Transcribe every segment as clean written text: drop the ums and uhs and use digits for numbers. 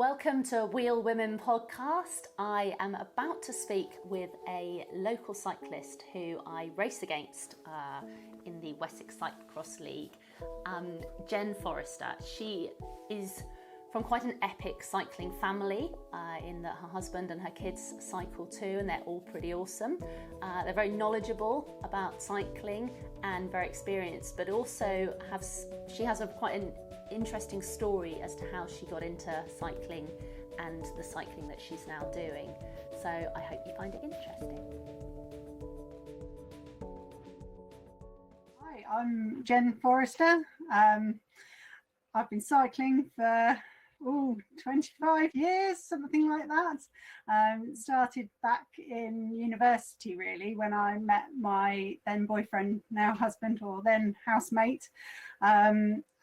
Welcome to Wheel Women podcast. I am about to speak with a local cyclist who I race against in the Wessex Cyclocross League, Jen Forrester. She is from quite an epic cycling family in that her husband and her kids cycle too, and they're all pretty awesome. They're very knowledgeable about cycling and very experienced, but also she has quite an interesting story as to how she got into cycling and the cycling that she's now doing. So I hope you find it interesting. Hi, I'm Jen Forrester. I've been cycling for 25 years, something like that. Started back in university really, when I met my then boyfriend, now husband, or then housemate,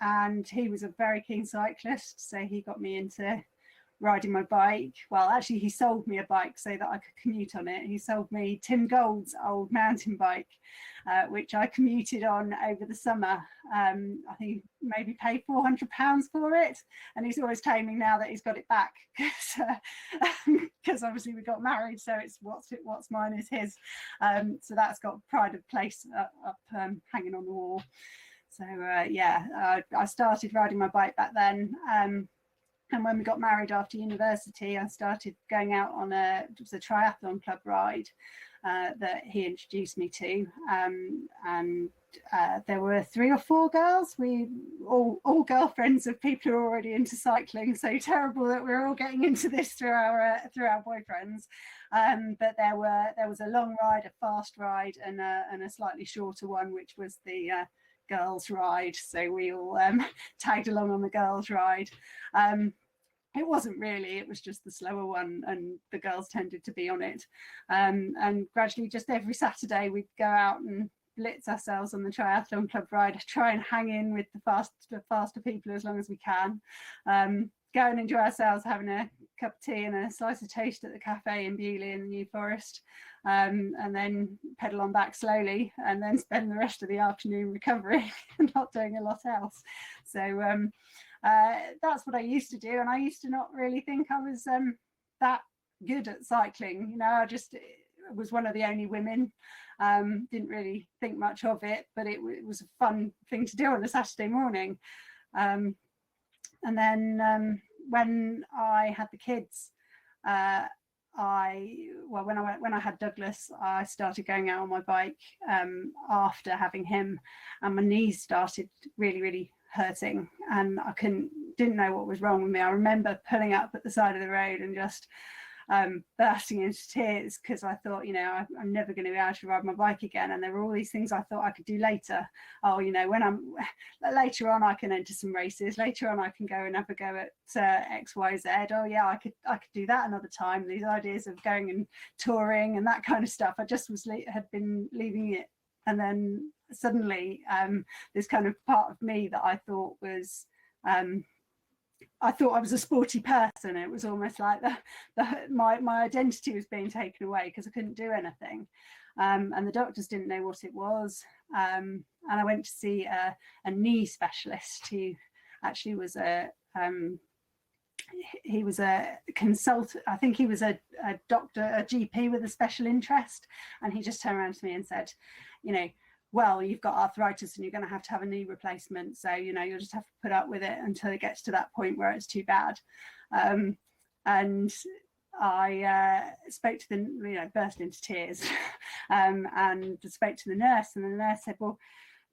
and he was a very keen cyclist, so he got me into riding my bike. Well, actually he sold me a bike so that I could commute on it. He sold me Tim Gold's old mountain bike, which I commuted on over the summer. I think maybe paid £400 for it, and he's always claiming now that he's got it back because obviously we got married, so it's what's mine is his. So that's got pride of place up hanging on the wall. So I started riding my bike back then. And when we got married after university, I started going out on it was a triathlon club ride that he introduced me to. And there were 3 or 4 girls. We all girlfriends of people who are already into cycling. So terrible that we're all getting into this through our boyfriends. But there was a long ride, a fast ride, and a slightly shorter one, which was the girls' ride. So we all tagged along on the girls' ride. It wasn't really, it was just the slower one, and the girls tended to be on it. And gradually, just every Saturday, we'd go out and blitz ourselves on the triathlon club ride, try and hang in with the faster people as long as we can. Go and enjoy ourselves, having a cup of tea and a slice of toast at the cafe in Bewley in the New Forest, and then pedal on back slowly, and then spend the rest of the afternoon recovering and not doing a lot else. So that's what I used to do, and I used to not really think I was that good at cycling. You know, I just was one of the only women. Didn't really think much of it, but it was a fun thing to do on a Saturday morning. And then when I had the kids, when I had Douglas, I started going out on my bike after having him, and my knees started really hurting, and I didn't know what was wrong with me. I remember pulling up at the side of the road and just bursting into tears, because I thought, you know, I'm never going to be able to ride my bike again. And there were all these things I thought I could do later. Oh, you know, when I'm later on, I can enter some races. Later on, I can go and have a go at X, Y, Z. Oh yeah, I could do that another time. These ideas of going and touring and that kind of stuff, I just had been leaving it. And then suddenly, this kind of part of me that I thought was I thought I was a sporty person. It was almost like my identity was being taken away because I couldn't do anything, and the doctors didn't know what it was. And I went to see a knee specialist who actually was he was a consultant. I think he was a doctor, a GP with a special interest, and he just turned around to me and said, you know, well, you've got arthritis and you're going to have a knee replacement. So, you know, you'll just have to put up with it until it gets to that point where it's too bad. And I spoke to burst into tears and spoke to the nurse. And the nurse said, well,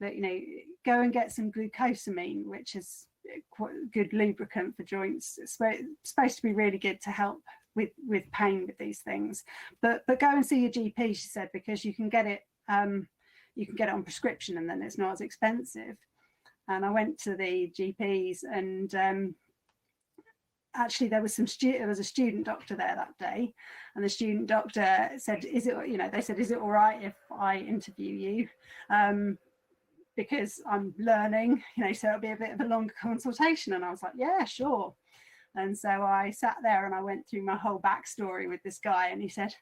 that, you know, go and get some glucosamine, which is quite a good lubricant for joints. It's supposed to be really good to help with pain with these things. But go and see your GP, she said, because you can get it. You can get it on prescription, and then it's not as expensive. And I went to the GPs, and actually there was a student doctor there that day, and the student doctor said, is it all right if I interview you? Because I'm learning, you know, so it'll be a bit of a longer consultation. And I was like, yeah, sure. And so I sat there and I went through my whole backstory with this guy, and he said,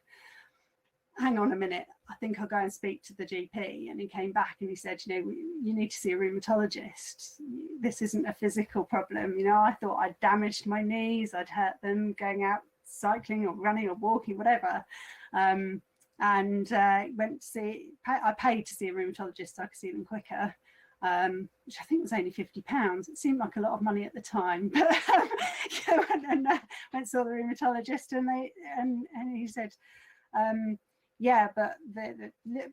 hang on a minute, I think I'll go and speak to the GP. And he came back and he said, you need to see a rheumatologist. This isn't a physical problem. I thought I'd damaged my knees, I'd hurt them going out cycling or running or walking, whatever. And went to see, I paid to see a rheumatologist so I could see them quicker. Which I think was only £50. It seemed like a lot of money at the time, but went and saw the rheumatologist, and he said, yeah, but the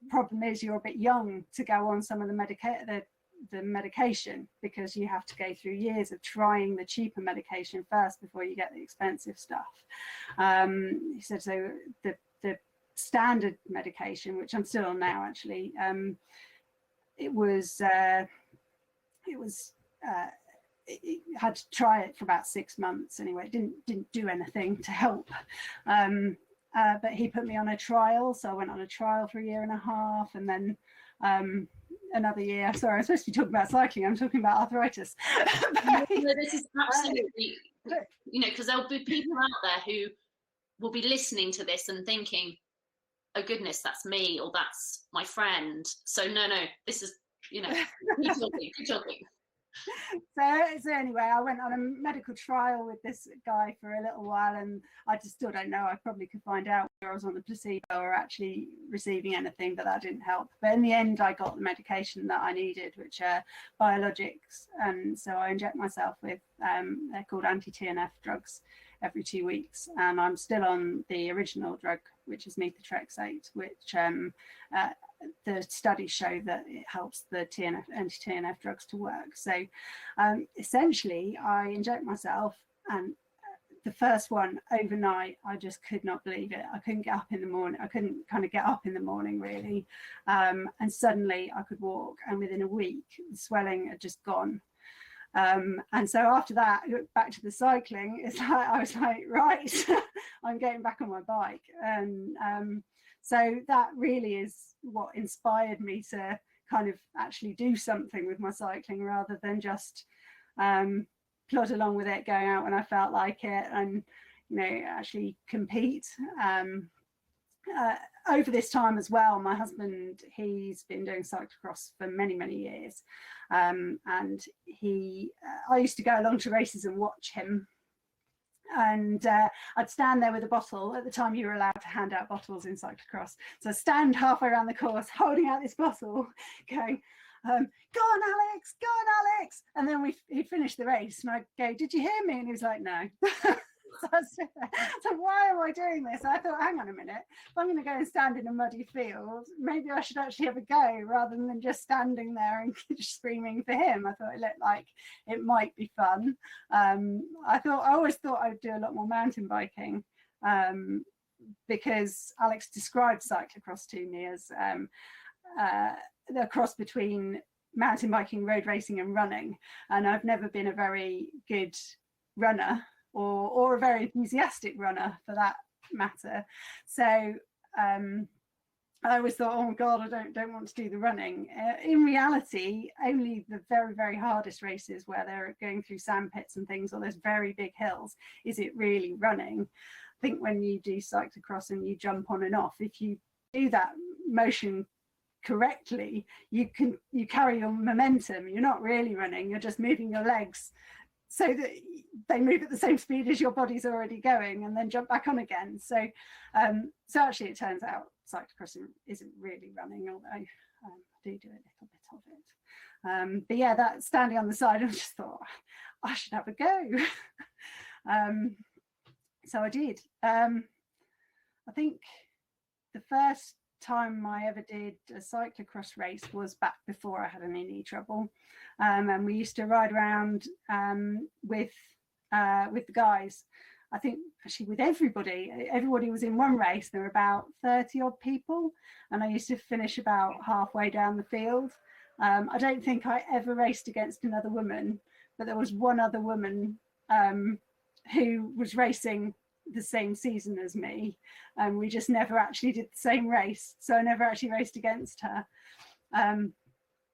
problem is you're a bit young to go on some of the medication, because you have to go through years of trying the cheaper medication first before you get the expensive stuff. He said, so the standard medication, which I'm still on now actually, it had to try it for about 6 months anyway. It didn't do anything to help. But he put me on a trial, so I went on a trial for 1.5 years, and then another year. Sorry, I'm supposed to be talking about cycling. I'm talking about arthritis. No, this is absolutely, because there'll be people out there who will be listening to this and thinking, oh goodness, that's me, or that's my friend. So no, this is, keep talking. So anyway, I went on a medical trial with this guy for a little while, and I just still don't know. I probably could find out whether I was on the placebo or actually receiving anything, but that didn't help. But in the end, I got the medication that I needed, which are biologics, and so I inject myself with they're called anti-TNF drugs every 2 weeks, and I'm still on the original drug, which is methotrexate, which the studies show that it helps the anti-TNF drugs to work. So essentially, I inject myself, and the first one overnight, I just could not believe it. I couldn't get up in the morning. I couldn't kind of get up in the morning, really. And suddenly I could walk, and within a week, the swelling had just gone. And so after that, back to the cycling, I was like, right, I'm getting back on my bike. And so that really is what inspired me to kind of actually do something with my cycling, rather than just plod along with it, going out when I felt like it, and actually compete. Over this time as well, my husband, he's been doing cyclocross for many years, and I used to go along to races and watch him. And I'd stand there with a bottle. At the time, you were allowed to hand out bottles in cyclocross. So I stand halfway around the course, holding out this bottle, going, go on, Alex, go on, Alex. And then he'd finish the race, and I'd go, did you hear me? And he was like, no. So why am I doing this? I thought, hang on a minute, if I'm going to go and stand in a muddy field, maybe I should actually have a go, rather than just standing there and just screaming for him. I thought it looked like it might be fun. I always thought I'd do a lot more mountain biking, because Alex described cyclocross to me as the cross between mountain biking, road racing and running, and I've never been a very good runner, or a very enthusiastic runner for that matter. So I always thought, oh God, I don't want to do the running. In reality, only the very hardest races, where they're going through sand pits and things, or those very big hills, is it really running. I think when you do cyclocross and you jump on and off, if you do that motion correctly, you carry your momentum. You're not really running, you're just moving your legs so that they move at the same speed as your body's already going, and then jump back on again. So actually it turns out cyclocross isn't really running, although I do a little bit of it. But yeah, that standing on the side, I just thought I should have a go. So I did. I think the first time I ever did a cyclocross race was back before I had any knee trouble, and we used to ride around with the guys. I think actually with everybody was in one race. There were about 30 odd people, and I used to finish about halfway down the field. I don't think I ever raced against another woman, but there was one other woman who was racing the same season as me, and we just never actually did the same race, so I never actually raced against her.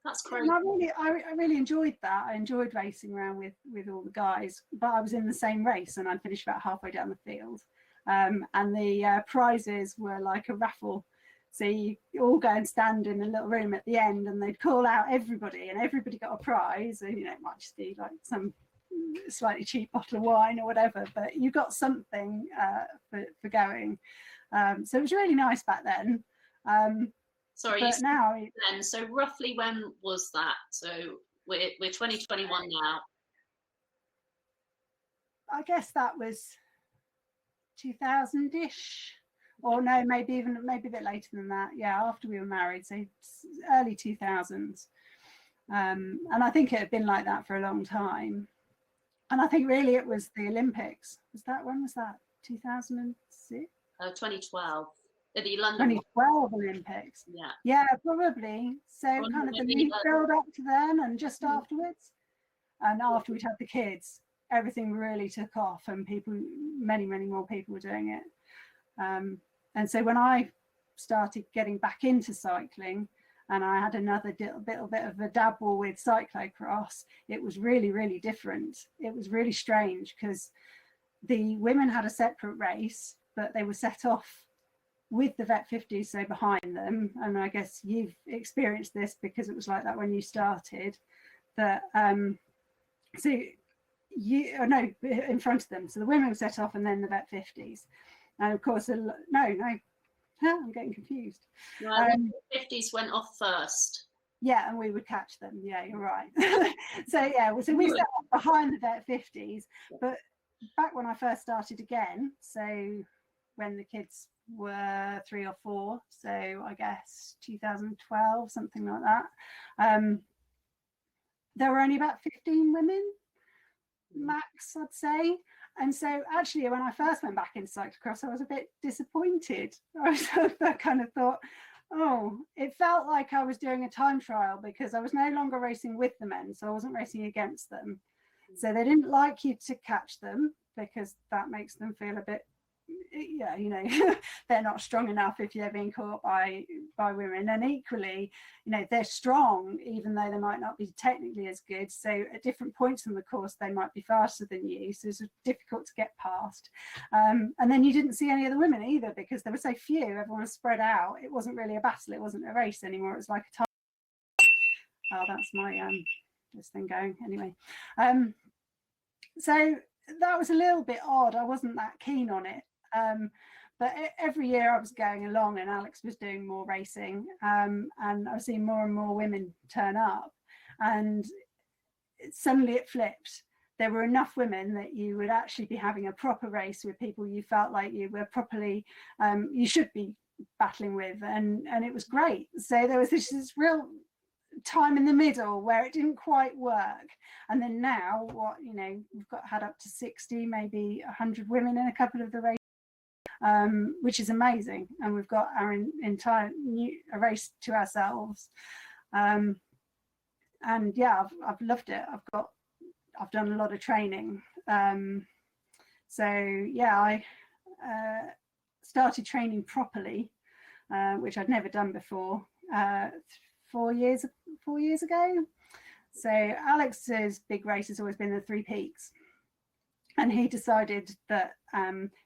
That's crazy. I really enjoyed that. I enjoyed racing around with all the guys, but I was in the same race, and I'd finished about halfway down the field, and the prizes were like a raffle. So you all go and stand in a little room at the end, and they'd call out everybody, and everybody got a prize. And it might just be like some slightly cheap bottle of wine or whatever, but you got something for going. So it was really nice back then. Sorry, but now then. So roughly when was that? So we're 2021 now. I guess that was 2000-ish, or no, maybe a bit later than that. Yeah, after we were married, so early 2000s. And I think it had been like that for a long time. And I think really it was the Olympics. When was that? 2006? 2012. The London 2012 Olympics. Yeah, probably. So kind of the new build up to then and just afterwards. And after we'd had the kids, everything really took off, and many more people were doing it. And so when I started getting back into cycling, and I had another little bit of a dabble with cyclocross, it was really, really different. It was really strange because the women had a separate race, but they were set off with the Vet 50s, so behind them. And I guess you've experienced this because it was like that when you started. That in front of them. So the women were set off, and then the Vet 50s. And of course, I'm getting confused. No, the 50s went off first. Yeah, and we would catch them. Yeah, you're right. So we set off behind the Vet 50s. But back when I first started again, so when the kids were 3 or 4, so I guess 2012, something like that, there were only about 15 women max, I'd say. And so actually when I first went back into cyclocross, I was a bit disappointed. I kind of thought, it felt like I was doing a time trial, because I was no longer racing with the men, so I wasn't racing against them. So they didn't like you to catch them, because that makes them feel a bit, they're not strong enough if you're being caught by women. And equally, they're strong even though they might not be technically as good, so at different points in the course they might be faster than you, so it's difficult to get past. And then you didn't see any of the women either, because there were so few. Everyone was spread out. It wasn't really a battle, it wasn't a race anymore, it was like a time. That's my this thing going anyway. So that was a little bit odd. I wasn't that keen on it. But every year I was going along, and Alex was doing more racing, and I was seeing more and more women turn up, and suddenly it flipped. There were enough women that you would actually be having a proper race with people you felt like you were properly, you should be battling with, and it was great. So there was this real time in the middle where it didn't quite work, and then now we've had up to 60, maybe 100 women in a couple of the races, which is amazing, and we've got our entire a race to ourselves. And yeah, I've loved it. I've done a lot of training. So yeah, I started training properly, which I'd never done before, 4 years ago. So Alex's big race has always been the Three Peaks. And he decided that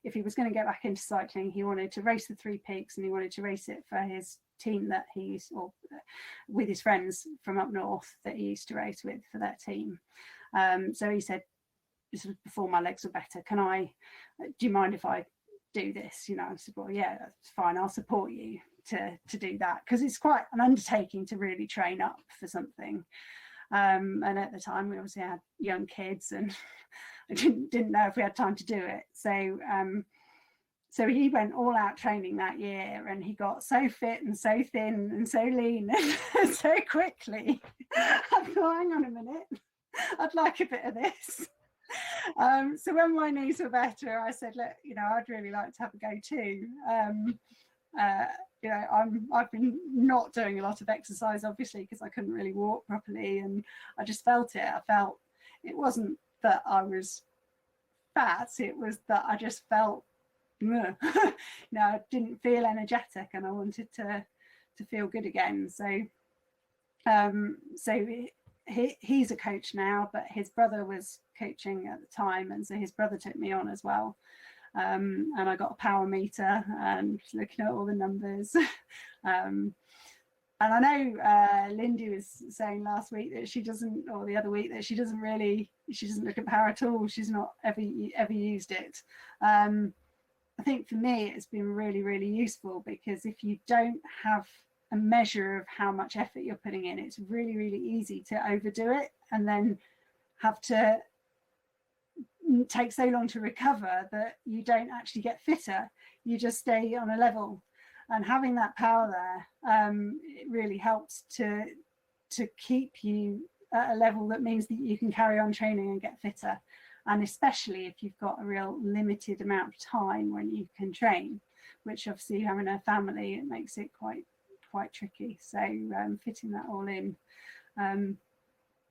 if he was going to get back into cycling, he wanted to race the Three Peaks, and he wanted to race it for his team that with his friends from up north that he used to race with for that team. So he said, this was before my legs were better, do you mind if I do this? I said, well, yeah, that's fine. I'll support you to do that, because it's quite an undertaking to really train up for something. And at the time we obviously had young kids, and I didn't know if we had time to do it. So he went all out training that year, and he got so fit and so thin and so lean so quickly. I thought, hang on a minute, I'd like a bit of this. So when my knees were better, I said, look, I'd really like to have a go too. I've been not doing a lot of exercise, obviously, because I couldn't really walk properly, and I just felt it. I felt it wasn't that I was fat, it was that I just felt I didn't feel energetic, and I wanted to feel good again. So he's a coach now, but his brother was coaching at the time, and so his brother took me on as well. and I got a power meter and looking at all the numbers. And I know Lindy was saying last week that she doesn't, or the other week, that she doesn't look at power at all. She's not ever used it. I think for me, it's been really, really useful, because if you don't have a measure of how much effort you're putting in, it's really, really easy to overdo it and then have to take so long to recover that you don't actually get fitter. You just stay on a level. And having that power there, it really helps to keep you at a level that means that you can carry on training and get fitter. And especially if you've got a real limited amount of time when you can train, which obviously having a family, it makes it quite tricky. So fitting that all in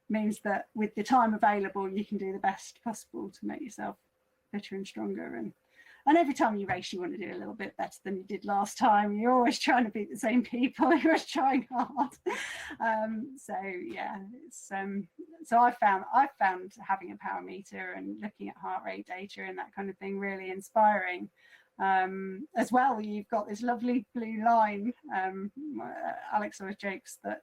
means that with the time available, you can do the best possible to make yourself fitter and stronger. And every time you race, you want to do a little bit better than you did last time. You're always trying to beat the same people. You're always trying hard. So yeah, it's so I found having a power meter and looking at heart rate data and that kind of thing really inspiring. As well, you've got this lovely blue line. Alex always jokes that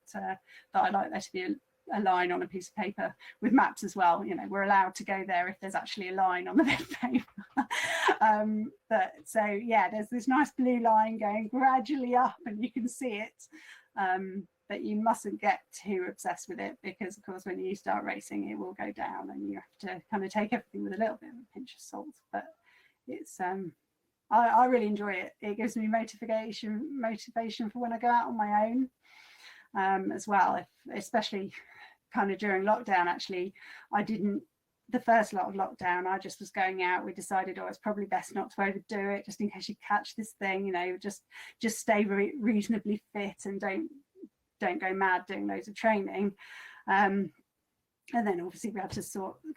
I like there to be a line on a piece of paper with maps as well. You know, we're allowed to go there if there's actually a line on the bit of paper. But so yeah, there's this nice blue line going gradually up and you can see it, but you mustn't get too obsessed with it, because of course when you start racing it will go down and you have to kind of take everything with a little bit of a pinch of salt. But it's I really enjoy it. It gives me motivation for when I go out on my own, as well, especially kind of during lockdown. Actually, I didn't, the first lot of lockdown, I just was going out. We decided, it's probably best not to overdo it, just in case you catch this thing, you know, just stay reasonably fit and don't go mad doing loads of training. And then obviously we had to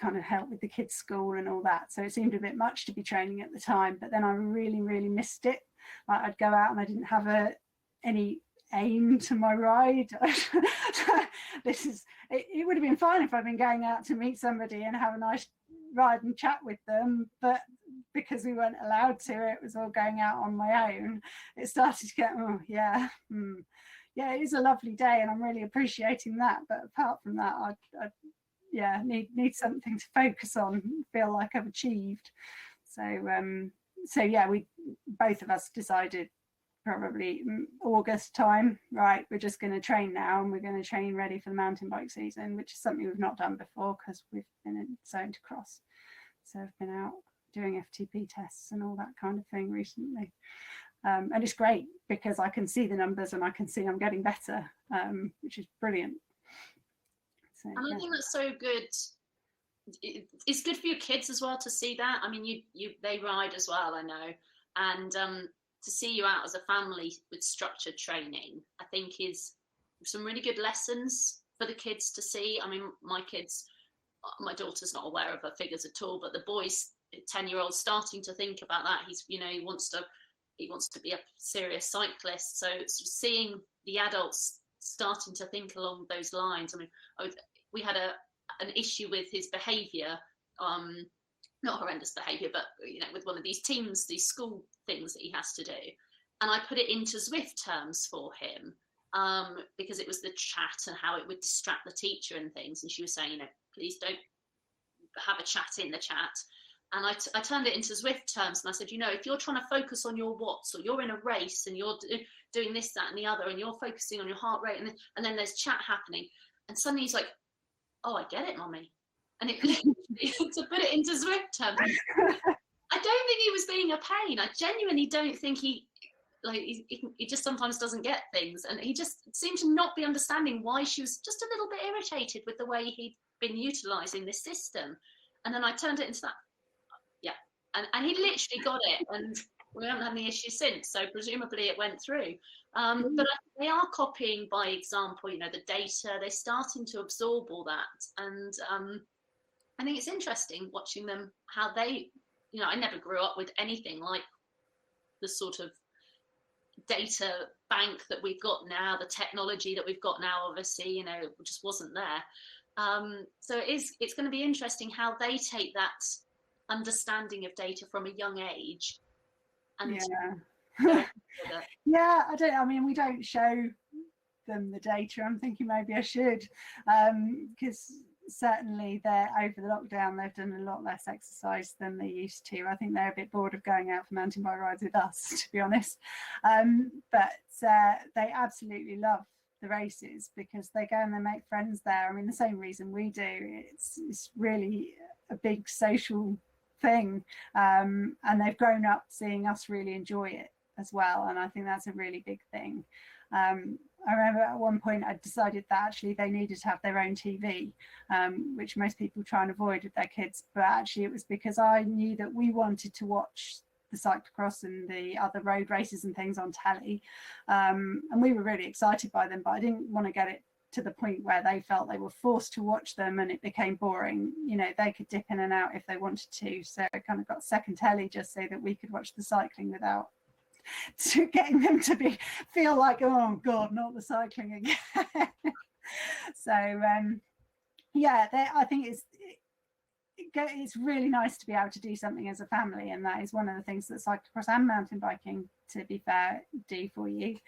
kind of help with the kids' school and all that. So it seemed a bit much to be training at the time, but then I really, really missed it. Like I'd go out and I didn't have any aim to my ride. It would have been fine if I'd been going out to meet somebody and have a nice ride and chat with them, but because we weren't allowed to, it was all going out on my own. It started to get, yeah, it is a lovely day and I'm really appreciating that, but apart from that, I need something to focus on, feel like I've achieved. So yeah, we both of us decided probably August time, right, we're just going to train now and we're going to train ready for the mountain bike season, which is something we've not done before because we've been zoned to cross. So I've been out doing FTP tests and all that kind of thing recently. And it's great because I can see the numbers and I can see I'm getting better, which is brilliant. So, and I think that's so good. It's good for your kids as well to see that. I mean, they ride as well, I know, and to see you out as a family with structured training, I think is some really good lessons for the kids to see. I mean, my daughter's not aware of her figures at all, but the boy's 10-year-old starting to think about that. He's, you know, he wants to be a serious cyclist. So seeing the adults starting to think along those lines. I mean, we had an issue with his behaviour, not horrendous behaviour, but you know, with one of these teams, these school things that he has to do, and I put it into Zwift terms for him, because it was the chat and how it would distract the teacher and things. And she was saying, you know, please don't have a chat in the chat. And I turned it into Zwift terms, and I said, you know, if you're trying to focus on your watts, or you're in a race and you're doing this, that, and the other, and you're focusing on your heart rate, and then there's chat happening, and suddenly he's like, oh, I get it, Mummy. And to put it into Zwift terms, I don't think he was being a pain. I genuinely don't think he just sometimes doesn't get things, and he just seemed to not be understanding why she was just a little bit irritated with the way he'd been utilising this system. And then I turned it into that. Yeah, and he literally got it, and we haven't had any issues since, so presumably it went through. But they are copying by example, you know, the data, they're starting to absorb all that. And I think it's interesting watching them, how they, you know, I never grew up with anything like the sort of data bank that we've got now, the technology that we've got now, obviously, you know, just wasn't there. So it's going to be interesting how they take that understanding of data from a young age. And yeah. Yeah, I mean, we don't show them the data. I'm thinking maybe I should, because certainly they're over the lockdown, they've done a lot less exercise than they used to. I think they're a bit bored of going out for mountain bike rides with us, to be honest. But they absolutely love the races because they go and they make friends there. I mean, the same reason we do. It's really a big social thing, and they've grown up seeing us really enjoy it as well, and I think that's a really big thing. I remember at one point I decided that actually they needed to have their own TV, which most people try and avoid with their kids, but actually it was because I knew that we wanted to watch the cyclocross and the other road races and things on telly, and we were really excited by them, but I didn't want to get it to the point where they felt they were forced to watch them and it became boring. You know, they could dip in and out if they wanted to, so I kind of got second telly just so that we could watch the cycling without getting them to feel like, oh god, not the cycling again. So yeah, I think it's really nice to be able to do something as a family, and that is one of the things that cyclocross and mountain biking, to be fair, do for you.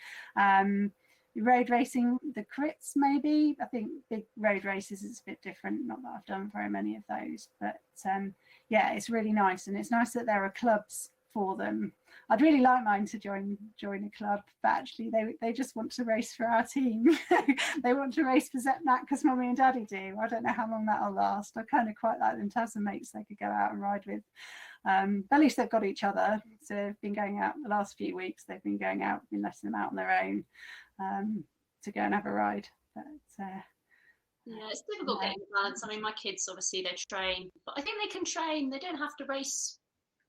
Road racing, the crits maybe, I think big road races is a bit different, not that I've done very many of those, but yeah, it's really nice, and it's nice that there are clubs for them. I'd really like mine to join a club, but actually they just want to race for our team. They want to race for Zepnat because Mummy and Daddy do. I don't know how long that'll last. I kind of quite like them to have some mates they could go out and ride with. But at least they've got each other. So they've been going out the last few weeks. They've been going out, been letting them out on their own to go and have a ride. But yeah, it's difficult getting the balance. I mean, my kids obviously they train, but I think they can train. They don't have to race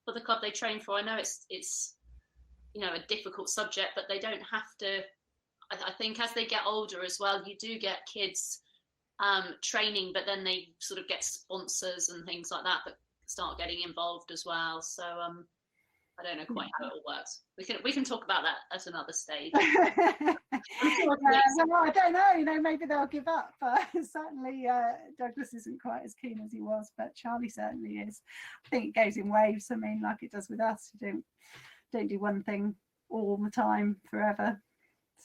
for the club they train for. I know it's you know, a difficult subject, but they don't have to. I think as they get older as well, you do get kids training, but then they sort of get sponsors and things like that start getting involved as well. So I don't know quite how it all works. We can talk about that at another stage. Well, I don't know. You know, maybe they'll give up. Certainly, Douglas isn't quite as keen as he was, but Charlie certainly is. I think it goes in waves. I mean, like it does with us. You don't do one thing all the time forever.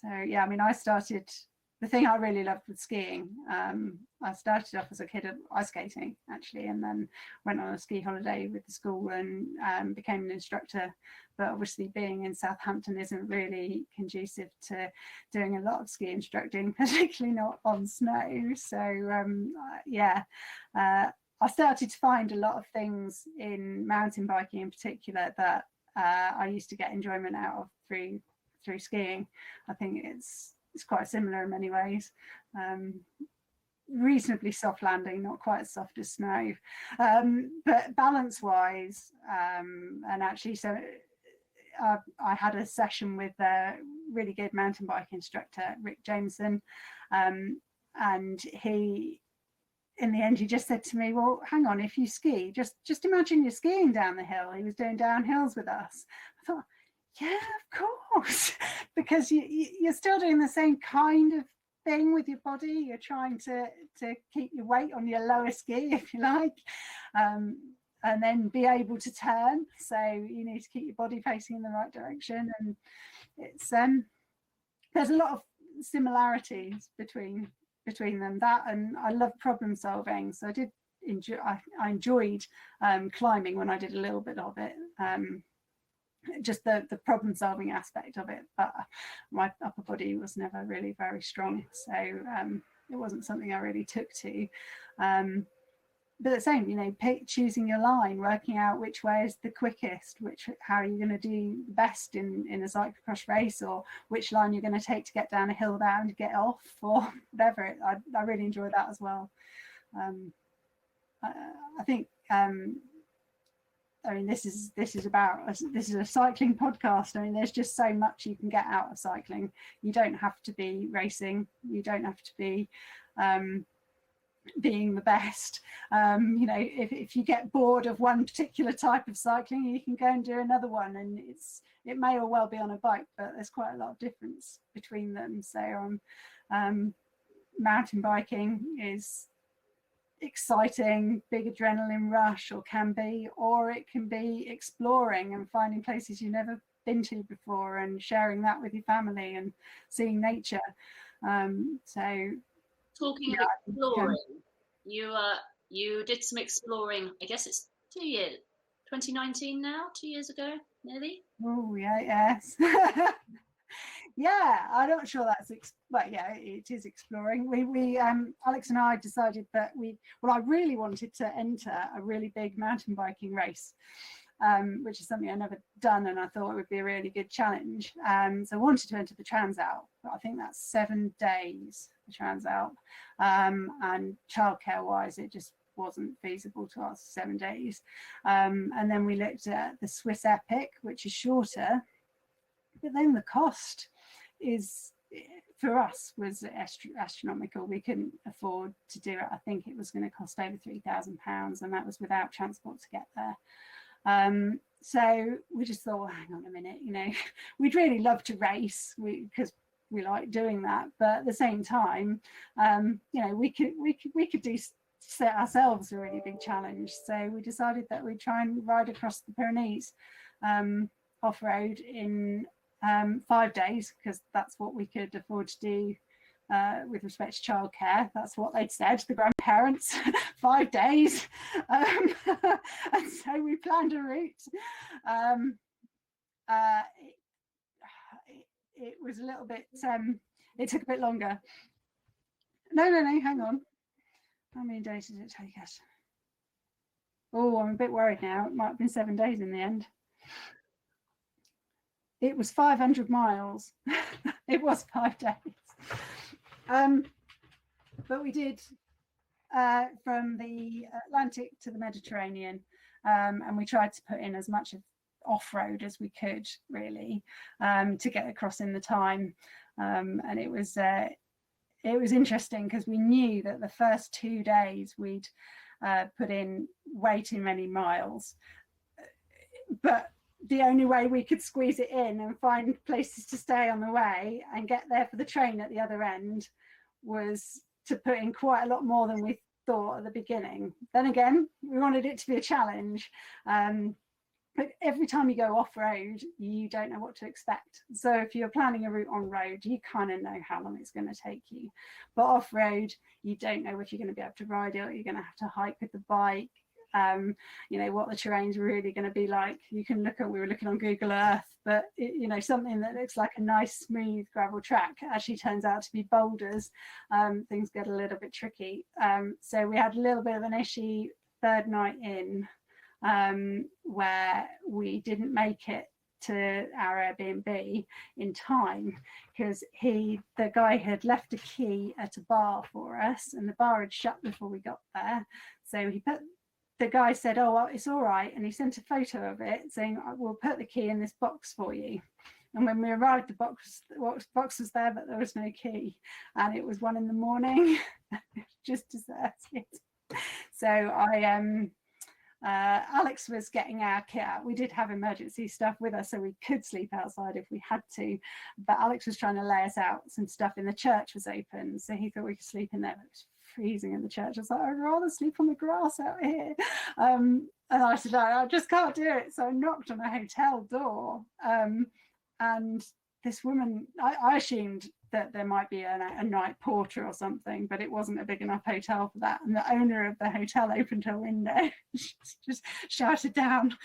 So yeah, I mean, the thing I really loved with skiing, I started off as a kid at ice skating actually, and then went on a ski holiday with the school and became an instructor. But obviously being in Southampton isn't really conducive to doing a lot of ski instructing, particularly not on snow. So yeah, I started to find a lot of things in mountain biking in particular that I used to get enjoyment out of through skiing. I think it's quite similar in many ways. Reasonably soft landing, not quite as soft as snow, but balance wise, and actually, so I had a session with a really good mountain bike instructor, Rick Jameson, and he, in the end, he just said to me, well, hang on, if you ski, just imagine you're skiing down the hill. He was doing downhills with us. I thought, yeah, of course, because you're still doing the same kind of thing with your body. You're trying to keep your weight on your lower ski, if you like, and then be able to turn. So you need to keep your body facing in the right direction. And it's there's a lot of similarities between them. That, and I love problem solving. So I enjoyed climbing when I did a little bit of it. Just the problem solving aspect of it, but my upper body was never really very strong, so it wasn't something I really took to. But the same, you know, choosing your line, working out which way is the quickest, how are you going to do best in a cyclocross race, or which line you're going to take to get down a hill without having to get off, or whatever. I really enjoy that as well. I think I mean, this is a cycling podcast. I mean, there's just so much you can get out of cycling. You don't have to be racing. You don't have to be being the best. You know, if you get bored of one particular type of cycling, you can go and do another one, and it may or well be on a bike, but there's quite a lot of difference between them. So mountain biking is exciting, big adrenaline rush, or can be, or it can be exploring and finding places you've never been to before and sharing that with your family and seeing nature. So talking of exploring, you did some exploring. I guess it's 2 years, 2019 now, 2 years ago, nearly. Oh yeah, yes. Yeah, I'm not sure that's but yeah, it is exploring. We Alex and I decided that I really wanted to enter a really big mountain biking race, which is something I've never done, and I thought it would be a really good challenge. So I wanted to enter the Transalp, but I think that's 7 days, the Transalp, and childcare wise, it just wasn't feasible to us, 7 days. And then we looked at the Swiss Epic, which is shorter, but then the cost is, for us, was astronomical. We couldn't afford to do it. I think it was going to cost over £3,000, and that was without transport to get there. So we just thought, well, hang on a minute, we'd really love to race because we like doing that, but at the same time, we could set ourselves a really big challenge. So we decided that we'd try and ride across the Pyrenees off-road in 5 days, because that's what we could afford to do with respect to childcare. That's what they'd said, the grandparents. 5 days. And so we planned a route. It was a little bit, it took a bit longer. No, hang on. How many days did it take us? Oh, I'm a bit worried now. It might have been 7 days in the end. It was 500 miles. It was 5 days. But we did from the Atlantic to the Mediterranean, and we tried to put in as much of off-road as we could, really, to get across in the time. And it was interesting because we knew that the first 2 days we'd put in way too many miles, but the only way we could squeeze it in and find places to stay on the way and get there for the train at the other end was to put in quite a lot more than we thought at the beginning. Then again, we wanted it to be a challenge. But every time you go off-road, you don't know what to expect. So if you're planning a route on road, you kind of know how long it's going to take you. But off-road, you don't know if you're going to be able to ride it, or you're going to have to hike with the bike. What the terrain's really going to be like. We were looking on Google Earth, but something that looks like a nice smooth gravel track actually turns out to be boulders. Things get a little bit tricky. So we had a little bit of an issue third night in, where we didn't make it to our Airbnb in time because the guy had left a key at a bar for us, and the bar had shut before we got there. So the guy said, "Oh, well, it's all right," and he sent a photo of it saying, "We'll put the key in this box for you." And when we arrived, the box was there, but there was no key, and it was 1 a.m, just deserted. So Alex was getting our kit out. We did have emergency stuff with us, so we could sleep outside if we had to, but Alex was trying to lay us out some stuff in the church was open, so he thought we could sleep in there. It was freezing in the church. I was like, I'd rather sleep on the grass out here. And I said, I just can't do it. So I knocked on a hotel door, and this woman, I assumed that there might be a night porter or something, but it wasn't a big enough hotel for that. And the owner of the hotel opened her window, just shouted down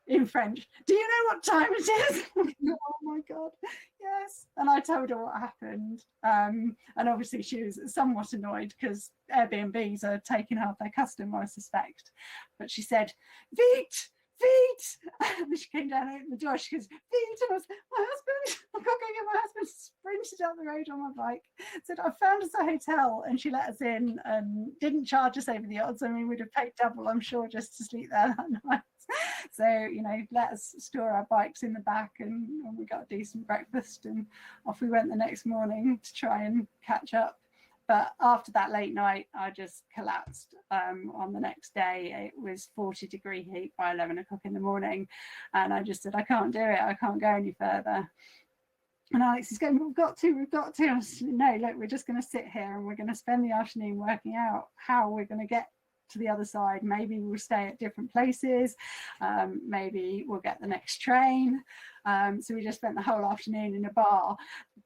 in French, "Do you know what time it is?" Oh my God, yes. And I told her what happened. And obviously she was somewhat annoyed because Airbnbs are taking half their custom, I suspect. But she said, "Vite! Vite!" And she came down, opened the door, she goes, "Vite!" And I was, "My husband, I've got to go get my husband." Sprinted up the road on my bike, said, "I found us a hotel," and she let us in and didn't charge us over the odds. I mean, we'd have paid double, I'm sure, just to sleep there that night. So, let us store our bikes in the back, and we got a decent breakfast, and off we went the next morning to try and catch up. But after that late night, I just collapsed. On the next day, it was 40-degree heat by 11 o'clock in the morning. And I just said, I can't do it. I can't go any further. And Alex is going, we've got to. I said, no, look, we're just going to sit here and we're going to spend the afternoon working out how we're going to get to the other side. Maybe we'll stay at different places. Maybe we'll get the next train. So we just spent the whole afternoon in a bar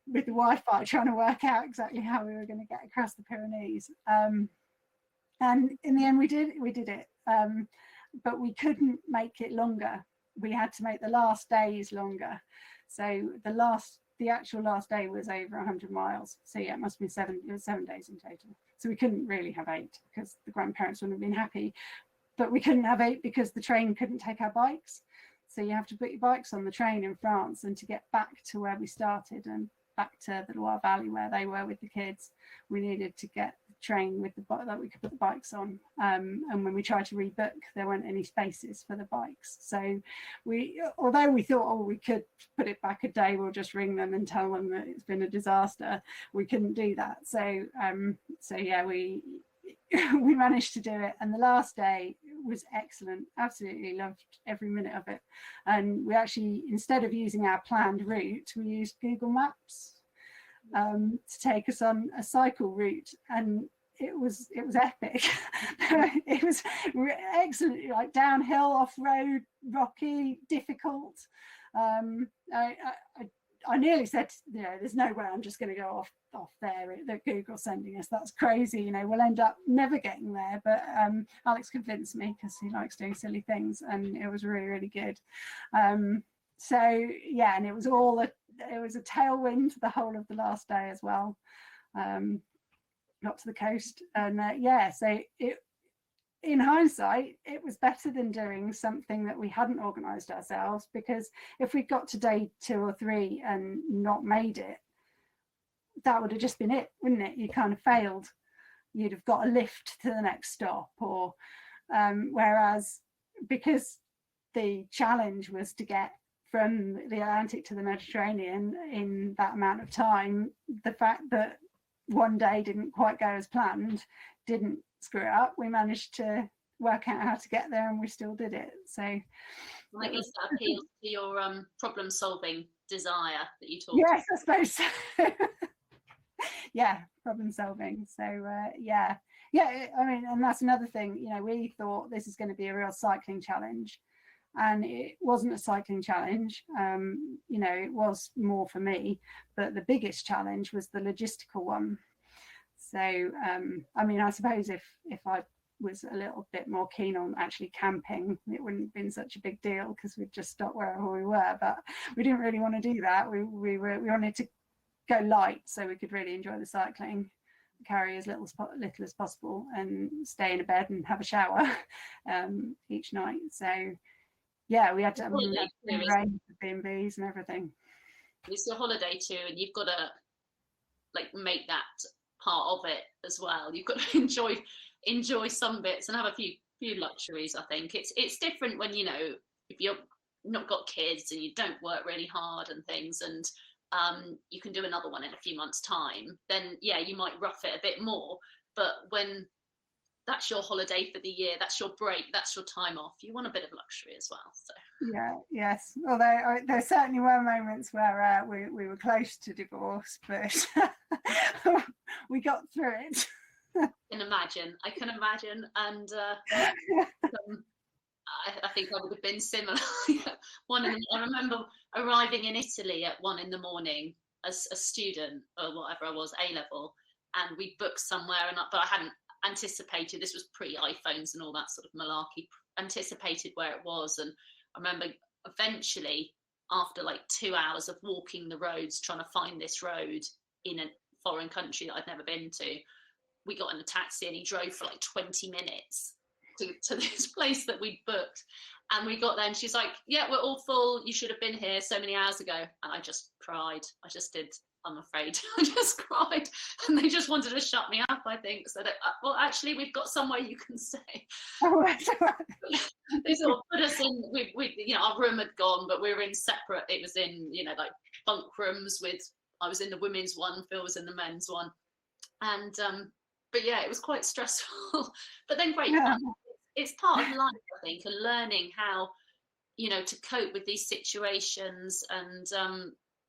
with the Wi-Fi trying to work out exactly how we were going to get across the Pyrenees. And in the end, we did it. But we couldn't make it longer. We had to make the last days longer. So the actual last day was over 100 miles. So yeah, it must have been 7 days in total. So we couldn't really have 8 because the grandparents wouldn't have been happy. But we couldn't have 8 because the train couldn't take our bikes. So you have to put your bikes on the train in France, and to get back to where we started and back to the Loire Valley where they were with the kids, we needed to get the train with the bike that we could put the bikes on. And when we tried to rebook, there weren't any spaces for the bikes. So although we thought, oh, we could put it back a day, we'll just ring them and tell them that it's been a disaster, we couldn't do that. So yeah, we managed to do it, and the last day was excellent. Absolutely loved every minute of it. And we actually, instead of using our planned route, we used Google Maps to take us on a cycle route, and it was epic. It was excellent, like downhill, off-road, rocky, difficult. I nearly said, there's no way I'm just going to go off there that Google's sending us. That's crazy. We'll end up never getting there. But Alex convinced me because he likes doing silly things, and it was really, really good. So yeah, and it was a tailwind the whole of the last day as well. Got to the coast, and so in hindsight, it was better than doing something that we hadn't organised ourselves, because if we got to day 2 or 3 and not made it, that would have just been it, wouldn't it? You kind of failed. You'd have got a lift to the next stop, or whereas because the challenge was to get from the Atlantic to the Mediterranean in that amount of time, the fact that one day didn't quite go as planned didn't screw it up. We managed to work out how to get there, and we still did it. So I guess that appeals to your problem solving desire that you talked yes, about. I suppose so. Yeah, problem solving. So yeah, I mean, and that's another thing, we thought this is going to be a real cycling challenge, and it wasn't a cycling challenge. It was more for me, but the biggest challenge was the logistical one. So I mean, I suppose if I was a little bit more keen on actually camping, it wouldn't have been such a big deal, because we'd just stopped wherever we were. But we didn't really want to do that. We wanted to go light so we could really enjoy the cycling, carry as little as possible, and stay in a bed and have a shower each night. So yeah, we had to arrange the B&Bs and everything. It's your holiday too, and you've got to make that part of it as well. You've got to enjoy some bits and have a few luxuries. I think it's different when if you've not got kids and you don't work really hard and things, and you can do another one in a few months' time, then yeah, you might rough it a bit more. But when that's your holiday for the year, that's your break, that's your time off, you want a bit of luxury as well. So yes, although there certainly were moments where we were close to divorce, but we got through it. I can imagine, and I think I would have been similar. I remember arriving in Italy at 1 a.m. as a student, or whatever I was, A-level, and we booked somewhere, but I hadn't anticipated, this was pre-iPhones and all that sort of malarkey, anticipated where it was. And I remember eventually, after 2 hours of walking the roads, trying to find this road in a foreign country that I'd never been to, we got in a taxi and he drove for 20 minutes to this place that we'd booked. And we got there and she's like, yeah, we're all full, you should have been here so many hours ago. And I just cried. I just did, I'm afraid. I just cried, and they just wanted to shut me up, I think. So that, well, actually, we've got somewhere you can stay. Oh, that's right. They sort of put us in. We our room had gone, but we were in separate. It was in bunk rooms. I was in the women's one, Phil was in the men's one, and but yeah, it was quite stressful. But then great fun. It's part of life, I think, and learning how to cope with these situations, and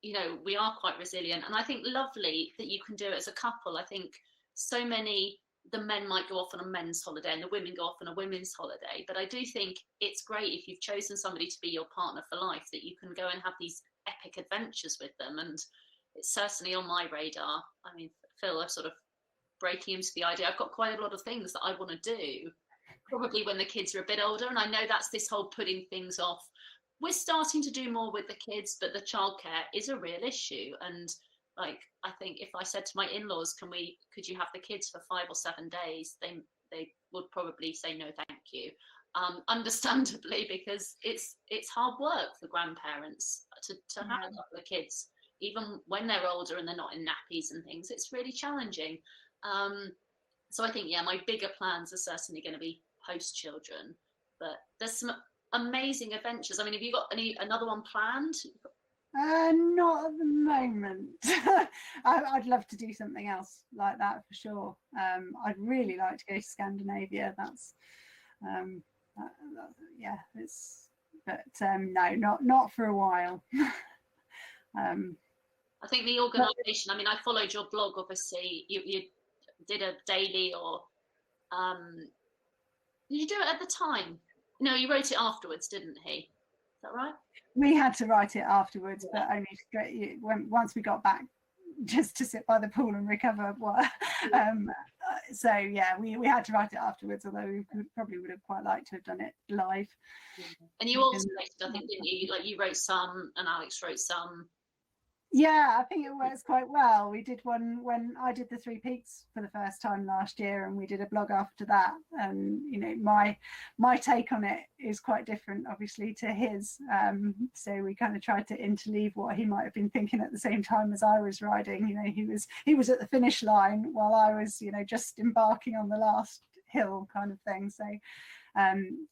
you know, we are quite resilient, and I think lovely that you can do it as a couple. I think so many, the men might go off on a men's holiday and the women go off on a women's holiday, but I do think it's great if you've chosen somebody to be your partner for life, that you can go and have these epic adventures with them. And it's certainly on my radar. I mean, Phil, I'm sort of breaking into the idea. I've got quite a lot of things that I want to do, probably when the kids are a bit older, and I know that's this whole putting things off. We're starting to do more with the kids, but the childcare is a real issue. And like, I think if I said to my in-laws, could you have the kids for 5 or 7 days, they would probably say no, thank you. Understandably, because it's hard work for grandparents to have a couple of kids, even when they're older and they're not in nappies and things. It's really challenging. So I think, yeah, my bigger plans are certainly going to be post children, but there's some amazing adventures. I mean, have you got another one planned? Not at the moment. I'd love to do something else like that for sure. I'd really like to go to Scandinavia. That's yeah, it's, but no, not for a while. I think the organisation, I mean, I followed your blog, obviously. You did a daily, or did you do it at the time? No, you wrote it afterwards, didn't he? Is that right? We had to write it afterwards, but only once we got back, just to sit by the pool and recover. So yeah, we had to write it afterwards, although we probably would have quite liked to have done it live. And you also wrote, I think, didn't you? Like, you wrote some and Alex wrote some. Yeah, I think it works quite well. We did one when I did the Three Peaks for the first time last year, and we did a blog after that. And you know, my take on it is quite different, obviously, to his. So we kind of tried to interleave what he might have been thinking at the same time as I was riding. You know, he was at the finish line while I was, you know, just embarking on the last hill, kind of thing. So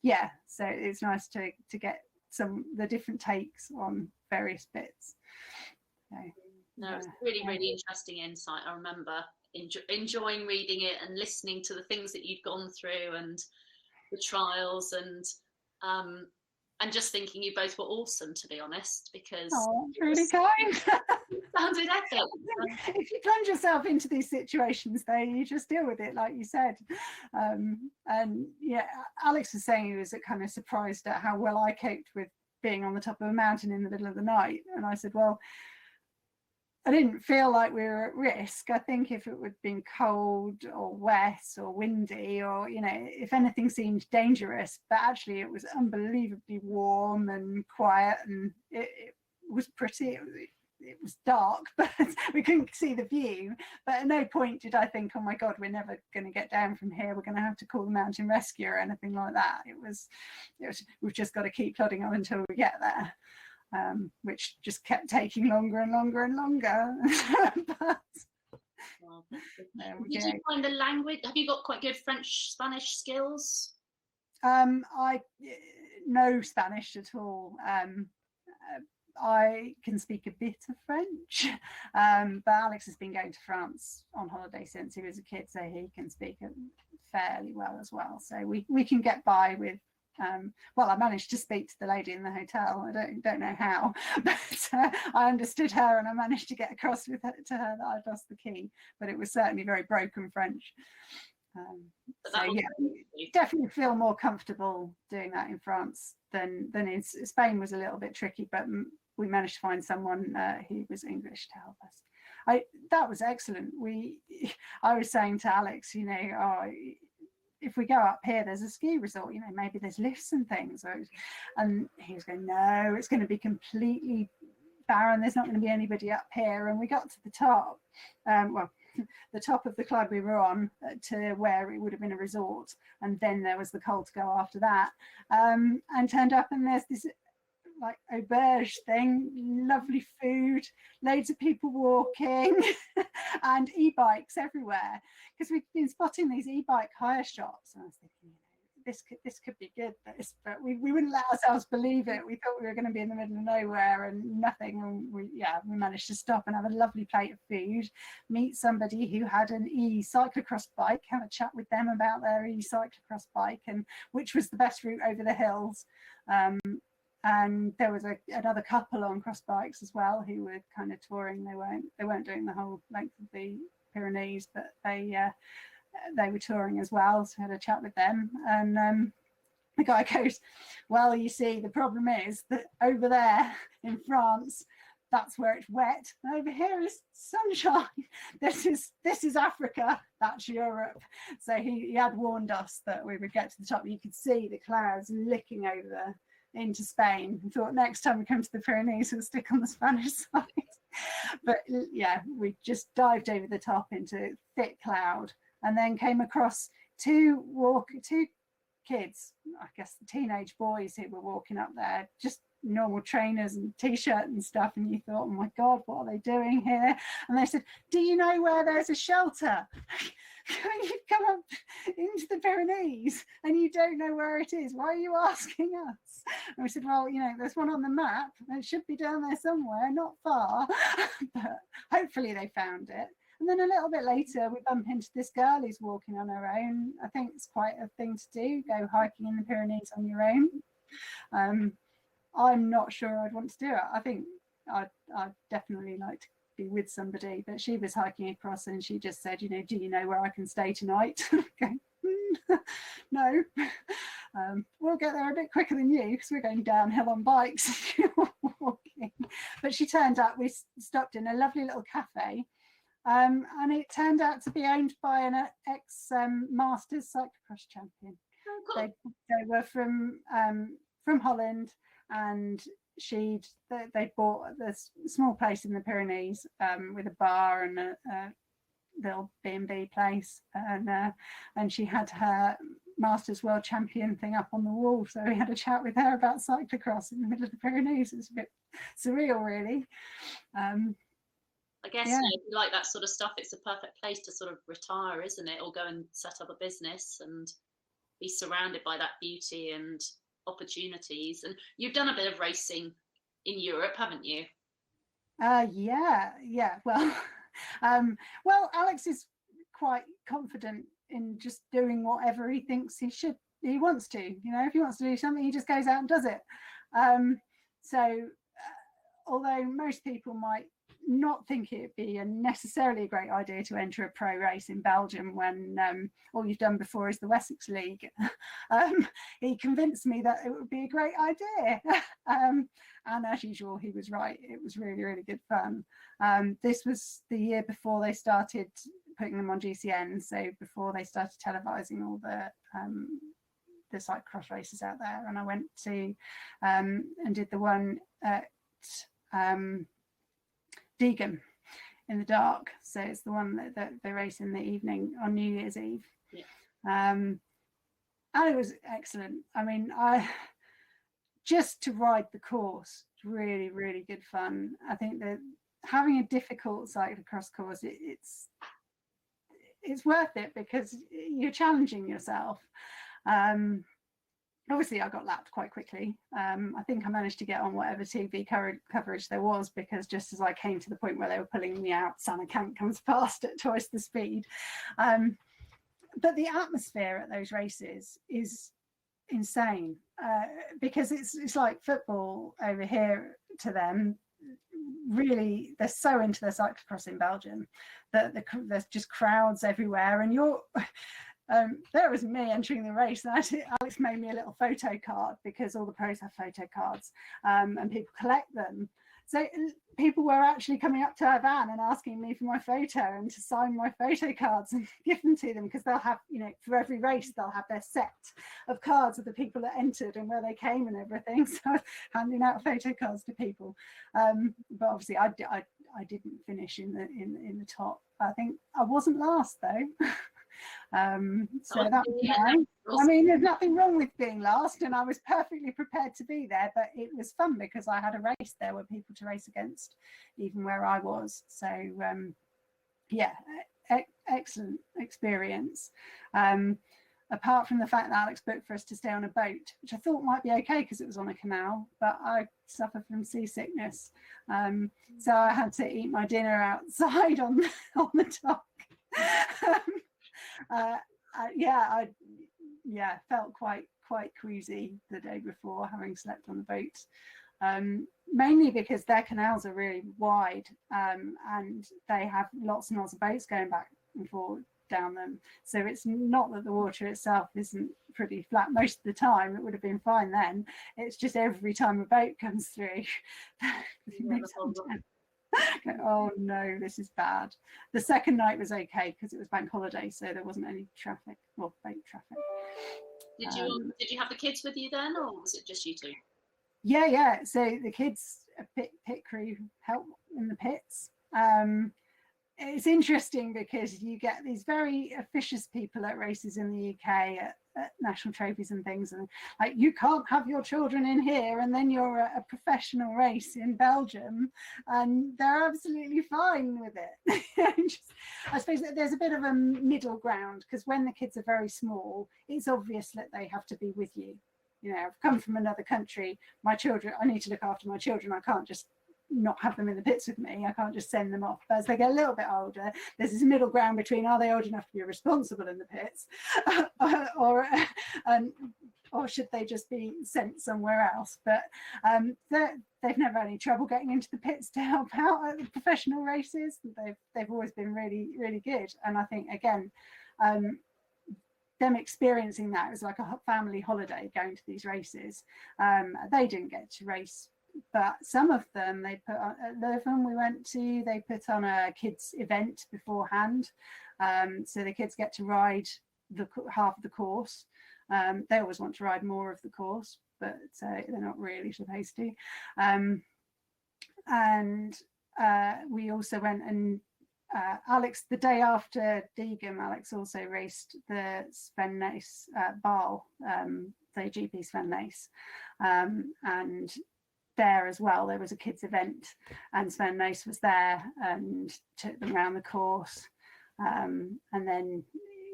yeah, so it's nice to get the different takes on various bits. No, it's really, really interesting insight. I remember enjoying reading it and listening to the things that you'd gone through and the trials, and just thinking you both were awesome, to be honest, because really kind. Sounded epic. If you plunge yourself into these situations, though, you just deal with it, like you said. And yeah, Alex was saying he was kind of surprised at how well I coped with being on the top of a mountain in the middle of the night, and I said, well, I didn't feel like we were at risk. I think if it would have been cold or wet or windy, or, you know, if anything seemed dangerous, but actually it was unbelievably warm and quiet, and it was pretty. It was dark, but we couldn't see the view. But at no point did I think, oh my God, we're never going to get down from here. We're going to have to call the mountain rescue or anything like that. It was we've just got to keep plodding on until we get there. Which just kept taking longer and longer and longer. But, did you find the language? Have you got quite good French, Spanish skills? I no Spanish at all. I can speak a bit of French, but Alex has been going to France on holiday since he was a kid, so he can speak it fairly well as well. So we can get by with. Well, I managed to speak to the lady in the hotel. I don't know how, but I understood her, and I managed to get across to her that I'd lost the key. But it was certainly very broken French. So yeah, definitely feel more comfortable doing that in France than in Spain. Was a little bit tricky, but we managed to find someone who was English to help us. That was excellent. I was saying to Alex, you know, if we go up here, there's a ski resort, you know, maybe there's lifts and things. And he was going, no, it's going to be completely barren. There's not going to be anybody up here. And we got to the top, the top of the climb we were on to where it would have been a resort. And then there was the col to go after that. And turned up, and there's this like auberge thing, lovely food, loads of people walking, and e-bikes everywhere, because we've been spotting these e-bike hire shops, and I was thinking, you know, this could be good, but we wouldn't let ourselves believe it. We thought we were going to be in the middle of nowhere and nothing, and we managed to stop and have a lovely plate of food, meet somebody who had an cyclocross bike, have a chat with them about their cyclocross bike and which was the best route over the hills. and there was another couple on cross bikes as well who were kind of touring. They weren't doing the whole length of the Pyrenees, but they were touring as well. So I had a chat with them, and the guy goes, "Well, you see, the problem is that over there in France, that's where it's wet. Over here is sunshine. This is Africa. That's Europe." So he had warned us that we would get to the top. You could see the clouds licking over into Spain. I thought next time we come to the Pyrenees, we'll stick on the Spanish side. But yeah, we just dived over the top into thick cloud, and then came across two kids, I guess the teenage boys who were walking up there, just normal trainers and t-shirt and stuff, and you thought, oh my god, what are they doing here? And they said, "Do you know where there's a shelter? You've come up into the Pyrenees and you don't know where it is. Why are you asking us?" And we said, "Well, you know, there's one on the map. It should be down there somewhere, not far." But hopefully they found it. And then a little bit later, we bump into this girl who's walking on her own. I think it's quite a thing to do, go hiking in the Pyrenees on your own. I'm not sure I'd want to do it. I think I'd definitely like to be with somebody, but she was hiking across and she just said, "You know, do you know where I can stay tonight?" Okay. No. We'll get there a bit quicker than you because we're going downhill on bikes. Walking. But she turned up, we stopped in a lovely little cafe, and it turned out to be owned by an ex-Masters cyclocross champion. Oh, cool. They were from Holland, and they bought this small place in the Pyrenees with a bar and a little B&B place, and she had her Masters World Champion thing up on the wall. So we had a chat with her about cyclocross in the middle of the Pyrenees. It's a bit surreal, really. I guess yeah. if you like that sort of stuff, it's a perfect place to sort of retire, isn't it? Or go and set up a business and be surrounded by that beauty and opportunities. And you've done a bit of racing in Europe, haven't you? Yeah. Well, well, Alex is quite confident in just doing whatever he thinks he wants to. You know, if he wants to do something, he just goes out and does it. So although most people might not think it'd be a necessarily a great idea to enter a pro race in Belgium when all you've done before is the Wessex League, he convinced me that it would be a great idea. And as usual, he was right. It was really, really good fun. This was the year before they started putting them on GCN, so before they started televising all the cyclocross races out there. And I went to and did the one at Deegan in the dark. So it's the one that they race in the evening on New Year's Eve. Yeah. And it was excellent. I mean, just to ride the course, really, really good fun. I think that having a difficult cyclocross course, it's worth it because you're challenging yourself. Obviously, I got lapped quite quickly. I think I managed to get on whatever TV coverage there was, because just as I came to the point where they were pulling me out, Sana Kant comes past at twice the speed. But the atmosphere at those races is insane, because it's like football over here to them. Really, they're so into their cyclocross in Belgium that there's just crowds everywhere, and you're there was me entering the race, and actually Alex made me a little photo card because all the pros have photo cards, and people collect them. So people were actually coming up to our van and asking me for my photo and to sign my photo cards and give them to them, because they'll have, you know, for every race they'll have their set of cards of the people that entered and where they came and everything. So I was handing out photo cards to people. But obviously I didn't finish in the top. I think I wasn't last though. So that was nice. I mean, there's nothing wrong with being last, and I was perfectly prepared to be there, but it was fun because I had a race. There were people to race against, even where I was. So yeah, excellent experience. Apart from the fact that Alex booked for us to stay on a boat, which I thought might be okay because it was on a canal, but I suffer from seasickness, so I had to eat my dinner outside on the dock. I felt quite quite queasy the day before, having slept on the boat. Mainly because their canals are really wide, and they have lots and lots of boats going back and forth down them. So it's not that the water itself isn't pretty flat most of the time. It would have been fine then. It's just every time a boat comes through, oh no, this is bad. The second night was okay because it was bank holiday, so there wasn't any traffic, well, boat traffic. Did you have the kids with you then, or was it just you two? Yeah. So the kids, pit crew, help in the pits. It's interesting because you get these very officious people at races in the UK, at national trophies and things, and like, you can't have your children in here, and then you're at a professional race in Belgium and they're absolutely fine with it. I suppose that there's a bit of a middle ground, because when the kids are very small, it's obvious that they have to be with you. You know, I've come from another country, my children, I need to look after my children, I can't just not have them in the pits with me, I can't just send them off. But as they get a little bit older, there's this middle ground between, are they old enough to be responsible in the pits, or should they just be sent somewhere else? But they've never had any trouble getting into the pits to help out at the professional races. They've always been really, really good. And I think, again, them experiencing that, it was like a family holiday going to these races. They didn't get to race, but some of them, they put on, at Leuven we went to, they put on a kids event beforehand, so the kids get to ride the half of the course. They always want to ride more of the course, but they're not really supposed to. And we also went, and Alex, the day after Diegem, Alex also raced the Sven Nys Baal, the GP Sven Nys, and there as well there was a kids event, and Sven Nys was there and took them around the course, and then,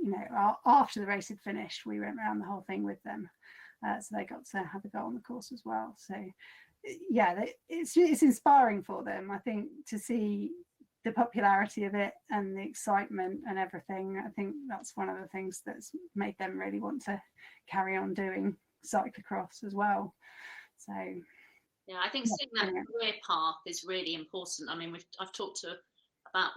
you know, after the race had finished, we went around the whole thing with them, so they got to have a go on the course as well. So yeah, it's inspiring for them, I think, to see the popularity of it and the excitement and everything. I think that's one of the things that's made them really want to carry on doing cyclocross as well. So yeah, I think seeing that career path is really important. I mean, I've talked about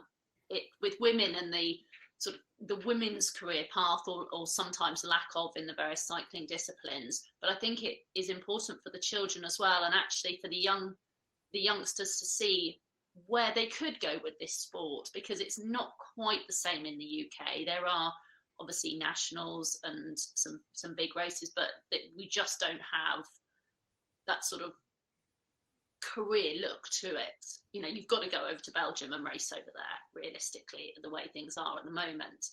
it with women and the sort of the women's career path, or sometimes lack of, in the various cycling disciplines. But I think it is important for the children as well, and actually for the youngsters to see where they could go with this sport, because it's not quite the same in the UK. There are obviously nationals and some big races, but we just don't have that sort of career look to it. You know, you've got to go over to Belgium and race over there, realistically, the way things are at the moment.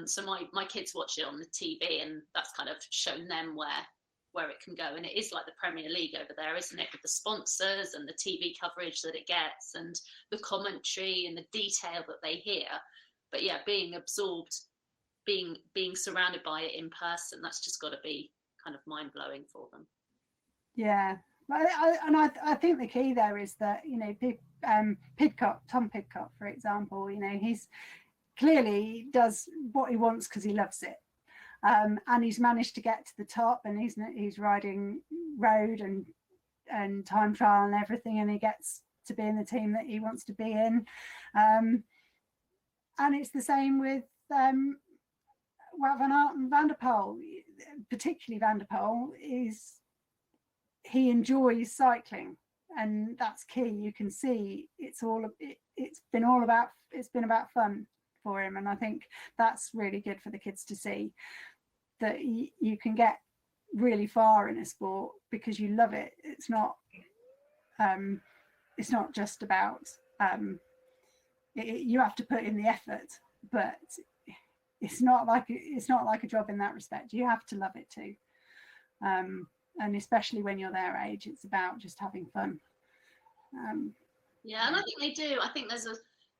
So my kids watch it on the TV, and that's kind of shown them where it can go. And it is like the Premier League over there, isn't it, with the sponsors and the TV coverage that it gets and the commentary and the detail that they hear. But yeah, being absorbed, being surrounded by it in person, that's just got to be kind of mind-blowing for them. Yeah, I think the key there is that, you know, Tom Pidcock, for example, you know, he's clearly does what he wants because he loves it. And he's managed to get to the top, and he's riding road and time trial and everything, and he gets to be in the team that he wants to be in. And it's the same with Wout van Aert and Van der Poel, particularly Van der Poel. He enjoys cycling, and that's key. You can see it's been about fun for him, and I think that's really good for the kids to see, that you can get really far in a sport because you love it. It's not just about you have to put in the effort, but it's not like a job in that respect. You have to love it too, and especially when you're their age, it's about just having fun. Yeah, and I think they do. I think there's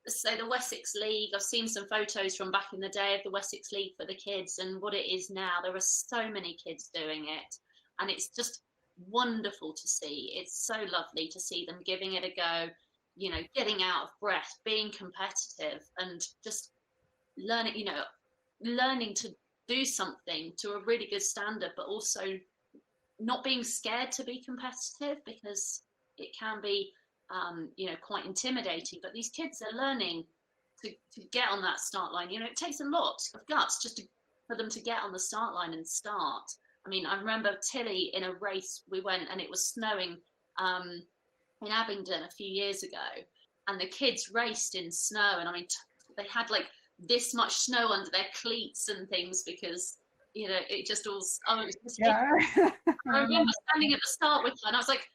say the Wessex League. I've seen some photos from back in the day of the Wessex League for the kids, and what it is now. There are so many kids doing it, and it's just wonderful to see. It's so lovely to see them giving it a go, you know, getting out of breath, being competitive, and just learning to do something to a really good standard, but also not being scared to be competitive, because it can be, quite intimidating. But these kids are learning to get on that start line. It takes a lot of guts just for them to get on the start line and start. I mean, I remember Tilly in a race we went, and it was snowing in Abingdon a few years ago, and the kids raced in snow, and I mean, they had like this much snow under their cleats and things, because it just all, oh, it was just, Yeah. I remember standing at the start with her, and I was like,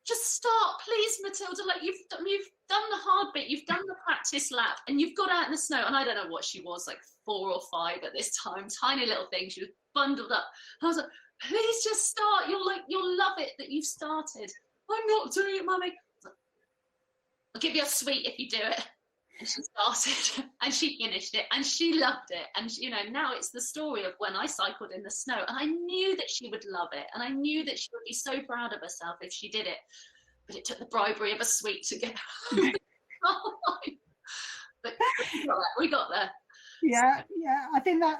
just start, please, Matilda. Like, you've done the hard bit, you've done the practice lap, and you've got out in the snow. And I don't know what she was, like 4 or 5 at this time, tiny little thing. She was bundled up. And I was like, please just start. You'll love it that you've started. I'm not doing it, Mummy. I'll give you a sweet if you do it. And she started, and she finished it, and she loved it. And now it's the story of when I cycled in the snow, and I knew that she would love it, and I knew that she would be so proud of herself if she did it. But it took the bribery of a sweet to get her. But we got there. Yeah, I think that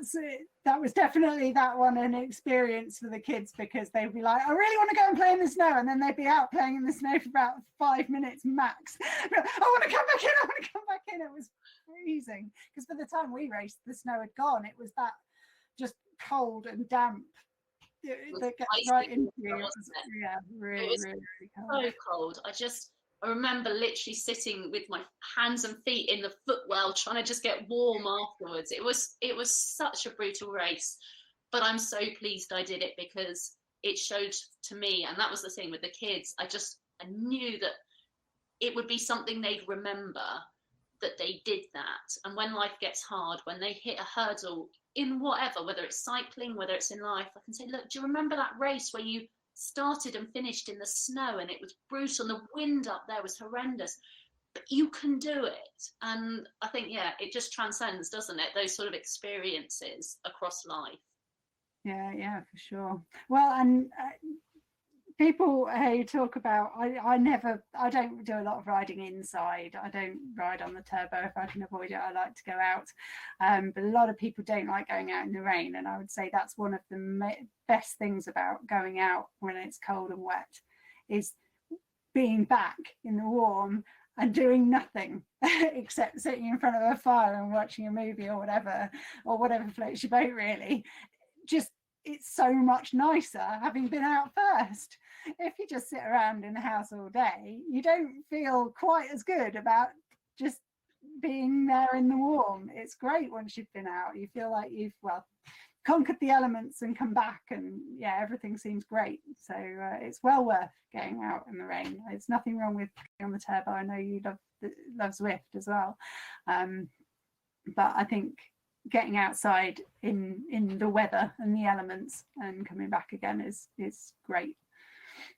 was definitely that one an experience for the kids, because they'd be like, I really want to go and play in the snow, and then they'd be out playing in the snow for about 5 minutes max. I want to come back in. It was freezing, because by the time we raced, the snow had gone. It was that just cold and damp that gets right into you. Yeah, really cold. So cold. I remember literally sitting with my hands and feet in the footwell, trying to just get warm afterwards. It was such a brutal race, but I'm so pleased I did it, because it showed to me, and that was the thing with the kids, I knew that it would be something they'd remember, that they did that. And when life gets hard, when they hit a hurdle in whatever, whether it's cycling, whether it's in life, I can say, look, do you remember that race where you started and finished in the snow, and it was brutal, and the wind up there was horrendous, but you can do it? And I think, it just transcends, doesn't it, those sort of experiences across life. Yeah, for sure. Well, and people who talk about, I don't do a lot of riding inside. I don't ride on the turbo if I can avoid it. I like to go out, but a lot of people don't like going out in the rain, and I would say that's one of the best things about going out when it's cold and wet, is being back in the warm and doing nothing except sitting in front of a fire and watching a movie or whatever floats your boat, really. Just, it's so much nicer having been out first. If you just sit around in the house all day, you don't feel quite as good about just being there in the warm. It's great once you've been out. You feel like you've conquered the elements and come back, and everything seems great. So it's well worth getting out in the rain. There's nothing wrong with on the turbo. I know you love Zwift as well, but I think getting outside in the weather and the elements and coming back again is great.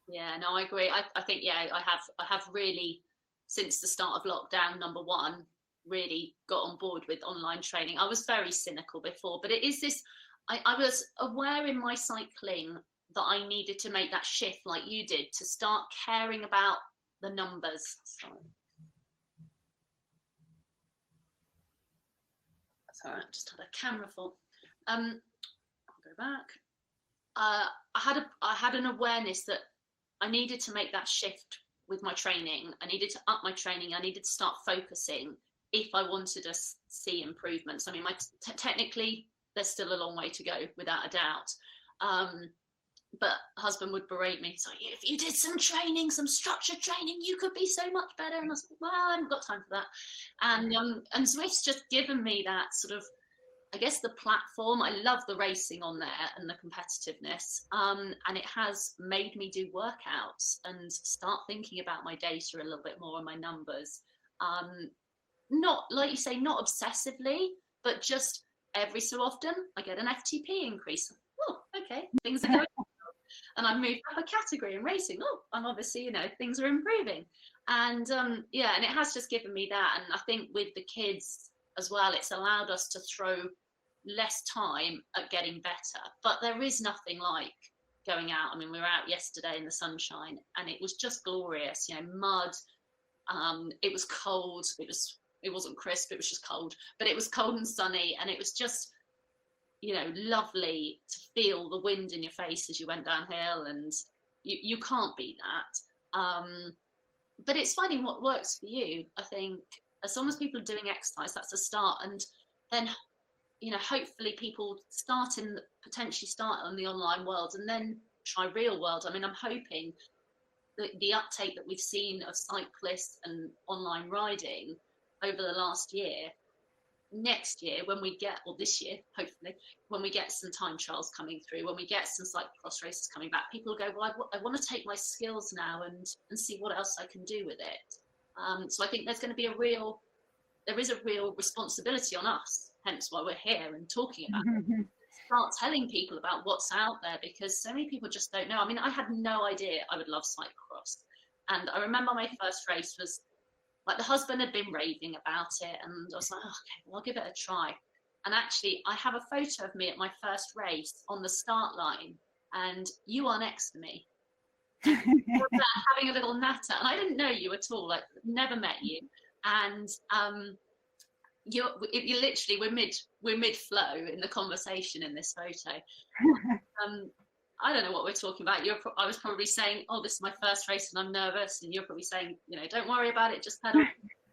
Yeah, no, I agree. I think I have really, since the start of lockdown number 1, really got on board with online training. I was very cynical before, but it is this, I was aware in my cycling that I needed to make that shift like you did, to start caring about the numbers. Sorry, I just had a camera fall. I'll go back. I had an awareness that I needed to make that shift with my training. I needed to up my training. I needed to start focusing if I wanted to see improvements. I mean, technically, there's still a long way to go, without a doubt. But husband would berate me. So if you did some training, some structured training, you could be so much better. And I was like, well, I haven't got time for that. And Zwift's just given me that sort of, I guess, the platform. I love the racing on there and the competitiveness. And it has made me do workouts and start thinking about my data a little bit more and my numbers. Not, like you say, not obsessively, but just every so often I get an FTP increase. Oh, okay, things are going well. And I moved up a category in racing. Oh, I'm obviously, things are improving. And and it has just given me that. And I think with the kids as well, it's allowed us to throw less time at getting better. But there is nothing like going out. I mean, we were out yesterday in the sunshine, and it was just glorious. Mud. It was cold. It wasn't crisp. It was just cold. But it was cold and sunny, and it was just lovely to feel the wind in your face as you went downhill, and you can't beat that. But it's finding what works for you. I think as long as people are doing exercise, that's a start. And then, hopefully people potentially start on the online world and then try real world. I mean, I'm hoping that the uptake that we've seen of cyclists and online riding over the last year, next year when we get, or this year hopefully, when we get some time trials coming through, when we get some cyclocross races coming back, people will go, well, I want to take my skills now and see what else I can do with it. So I think there is a real responsibility on us, hence why we're here and talking about it. Start telling people about what's out there, because so many people just don't know. I mean, I had no idea I would love cyclocross, and I remember my first race was like, the husband had been raving about it, and I was like, okay, well, I'll give it a try. And actually, I have a photo of me at my first race on the start line, and you are next to me, having a little natter. And I didn't know you at all, like, never met you. And you literally, we're mid flow in the conversation in this photo. I don't know what we're talking about. I was probably saying, oh, this is my first race and I'm nervous. And you're probably saying, don't worry about it, just pedal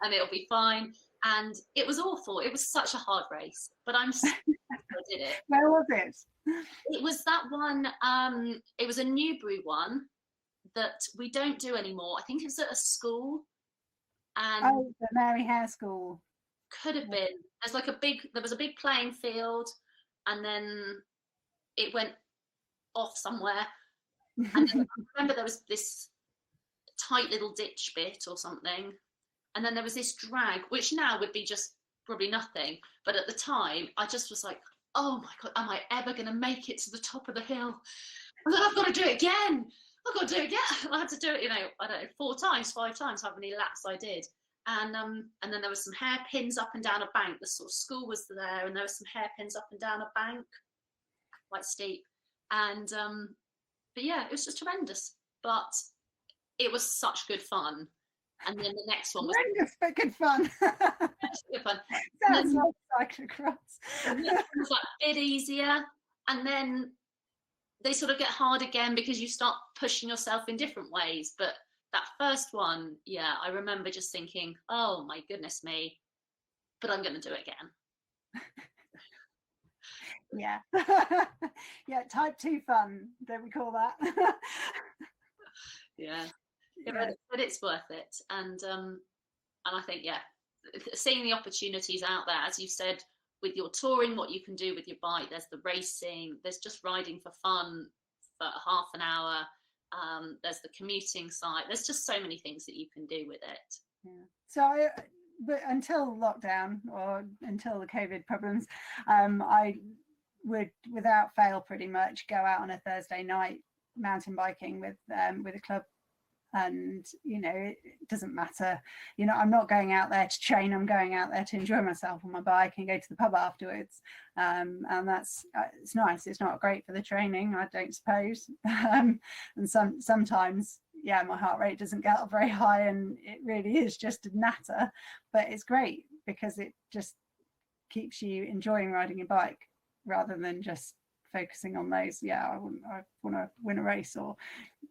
and it'll be fine. And it was awful. It was such a hard race, but I'm so glad I did it. Where was it? It was that one. It was a Newbury one that we don't do anymore. I think it was at a school. And the Mary Hare School. Could have been. There was a big playing field, and then it went off somewhere, and then I remember there was this tight little ditch bit or something, and then there was this drag, which now would be just probably nothing, but at the time I just was like, oh my god, am I ever going to make it to the top of the hill? And then I've got to do it again. I had to do it, I don't know, 4 times, 5 times, how many laps I did. And then there was some hairpins up and down a bank. The sort of school was there, and there was some hairpins up and down a bank, quite steep. And but yeah, it was just horrendous, but it was such good fun. And then the next one was horrendous but good fun. Good fun. Sounds like cyclocross. The next one was like a bit easier, and then they sort of get hard again because you start pushing yourself in different ways. But that first one, yeah, I remember just thinking, oh my goodness me, but I'm going to do it again. Yeah. Yeah, type 2 fun, don't we call that? Yeah. But it's worth it. And I think, yeah, seeing the opportunities out there, as you said, with your touring, what you can do with your bike, there's the racing, there's just riding for fun for half an hour, there's the commuting side, there's just so many things that you can do with it. Yeah. So but until lockdown, or until the COVID problems, I would without fail pretty much go out on a Thursday night mountain biking with a club. And it doesn't matter, I'm not going out there to train, I'm going out there to enjoy myself on my bike and go to the pub afterwards, and that's it's nice. It's not great for the training, I don't suppose, and sometimes my heart rate doesn't get up very high, and it really is just a natter, but it's great because it just keeps you enjoying riding your bike rather than just focusing on those. I want to win a race or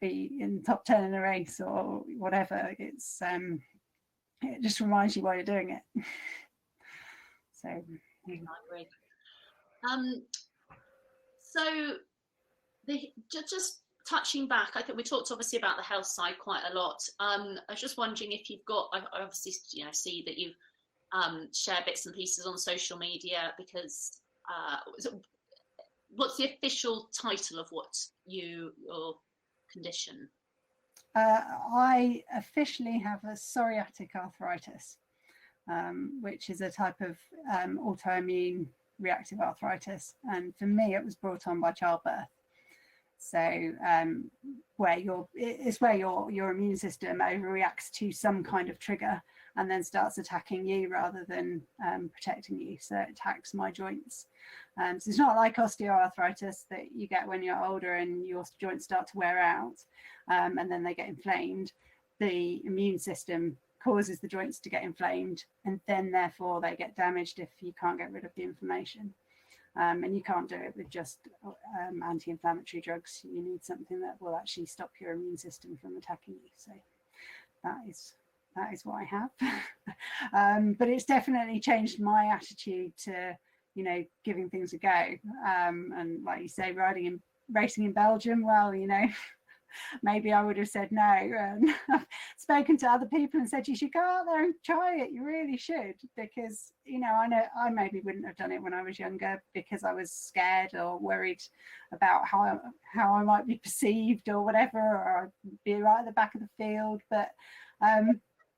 be in the top 10 in a race or whatever. It's it just reminds you why you're doing it. So I agree. So just touching back, I think we talked obviously about the health side quite a lot. I was just wondering if you've got, I obviously see that you share bits and pieces on social media, because what's the official title of what your condition? I officially have a psoriatic arthritis, which is a type of autoimmune reactive arthritis, and for me it was brought on by childbirth. So where your immune system overreacts to some kind of trigger and then starts attacking you rather than protecting you. So it attacks my joints. So it's not like osteoarthritis that you get when you're older and your joints start to wear out and then they get inflamed. The immune system causes the joints to get inflamed, and then therefore they get damaged if you can't get rid of the inflammation. And you can't do it with just anti-inflammatory drugs. You need something that will actually stop your immune system from attacking you. So that is what I have. But it's definitely changed my attitude to, you know, giving things a go. And like you say, racing in Belgium, well, you know, maybe I would have said no. And I've spoken to other people and said, you should go out there and try it. You really should, because, you know I maybe wouldn't have done it when I was younger because I was scared or worried about how I might be perceived or whatever, or I'd be right at the back of the field. But,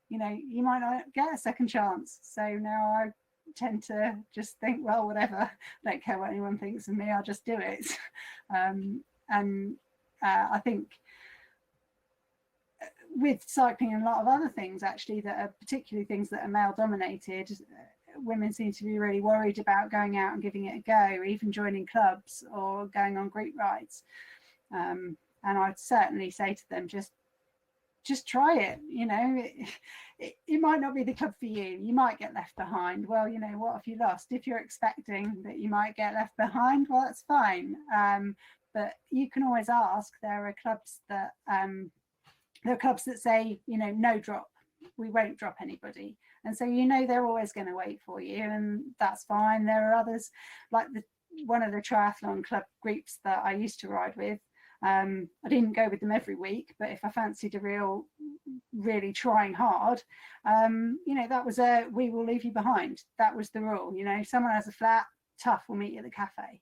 you know, you might not get a second chance. So now I tend to just think, well, whatever, I don't care what anyone thinks of me, I'll just do it. I think with cycling and a lot of other things actually that are particularly things that are male dominated, women seem to be really worried about going out and giving it a go, even joining clubs or going on group rides. And I'd certainly say to them, just try it. You know, it might not be the club for you. You might get left behind. Well, you know, what have you lost? If you're expecting that you might get left behind, well, that's fine. But you can always ask. There are clubs that say, you know, no drop. We won't drop anybody. And so, you know, they're always going to wait for you, and that's fine. There are others, like one of the triathlon club groups that I used to ride with. I didn't go with them every week, but if I fancied really trying hard, you know, that was we will leave you behind. That was the rule. You know, if someone has a flat, tough, we'll meet you at the cafe.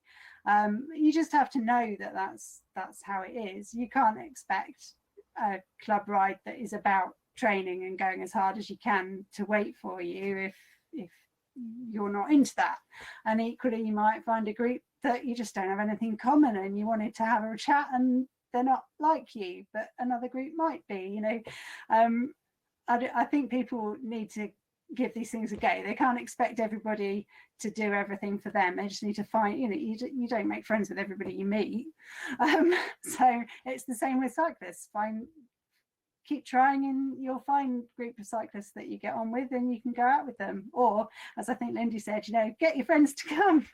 You just have to know that that's how it is. You can't expect a club ride that is about training and going as hard as you can to wait for you if you're not into that. And equally, you might find a group that you just don't have anything in common and you wanted to have a chat and they're not like you, but another group might be. You know, I think people need to give these things a go. They can't expect everybody to do everything for them. They just need to find, you know, you don't make friends with everybody you meet. So it's the same with cyclists. Keep trying and you'll find a group of cyclists that you get on with and you can go out with them. Or, as I think Lindy said, you know, get your friends to come,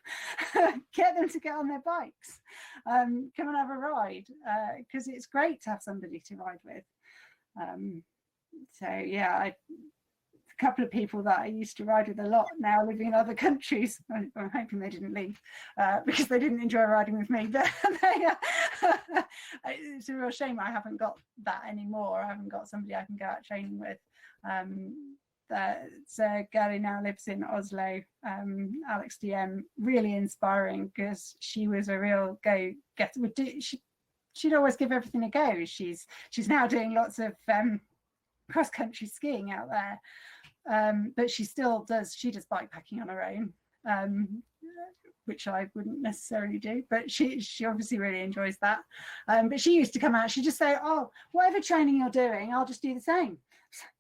get them to get on their bikes, come and have a ride, because it's great to have somebody to ride with. So yeah, a couple of people that I used to ride with a lot now living in other countries. I'm hoping they didn't leave because they didn't enjoy riding with me. But it's a real shame I haven't got that anymore. I haven't got somebody I can go out training with. There's a girl who now lives in Oslo, Alex DM, really inspiring because she was a real go-getter. She'd always give everything a go. She's now doing lots of cross-country skiing out there. But she does bikepacking on her own, which I wouldn't necessarily do, but she obviously really enjoys that. But she used to come out, she'd just say, oh, whatever training you're doing, I'll just do the same.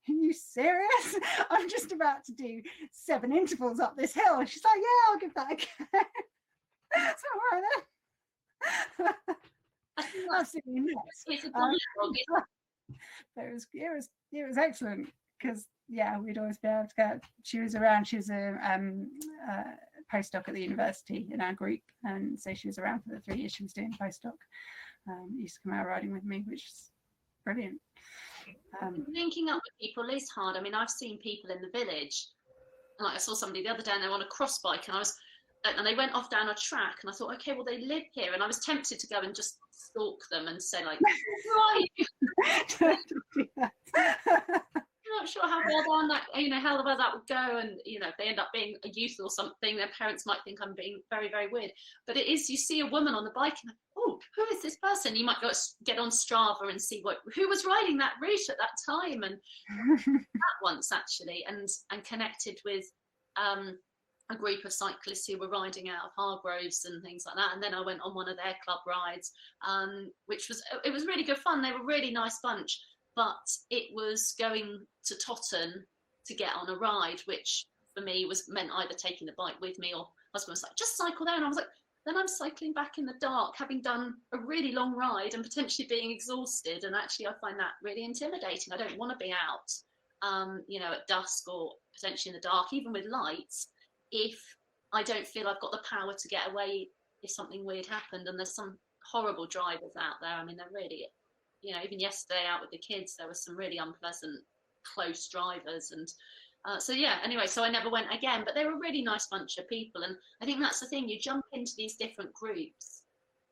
Are you serious? I'm just about to do 7 intervals up this hill. And she's like, yeah, I'll give that a go. So all right then. Absolutely nuts. But it was excellent because we'd always be able to go. She was around. She was a postdoc at the university in our group, and so she was around for the 3 years she was doing postdoc. Used to come out riding with me, which is brilliant. Linking up with people is hard. I mean, I've seen people in the village. Like I saw somebody the other day, and they were on a cross bike, and they went off down a track, and I thought, okay, well, they live here, and I was tempted to go and just stalk them and say, like, right. I'm not sure how well that, how well that would go, and if they end up being a youth or something, their parents might think I'm being very, very weird. But it is, you see a woman on the bike, and oh, who is this person? You might go get on Strava and see who was riding that route at that time, and that once actually, and connected with a group of cyclists who were riding out of Hargroves and things like that. And then I went on one of their club rides, which was really good fun. They were a really nice bunch. But it was going to Totten to get on a ride, which for me meant either taking the bike with me, or husband was like, just cycle there. And I was like, then I'm cycling back in the dark, having done a really long ride and potentially being exhausted. And actually, I find that really intimidating. I don't want to be out, at dusk or potentially in the dark, even with lights, if I don't feel I've got the power to get away if something weird happened. And there's some horrible drivers out there. I mean, they're really, even yesterday out with the kids, there were some really unpleasant, close drivers. And so, yeah, anyway, so I never went again, but they were a really nice bunch of people. And I think that's the thing, you jump into these different groups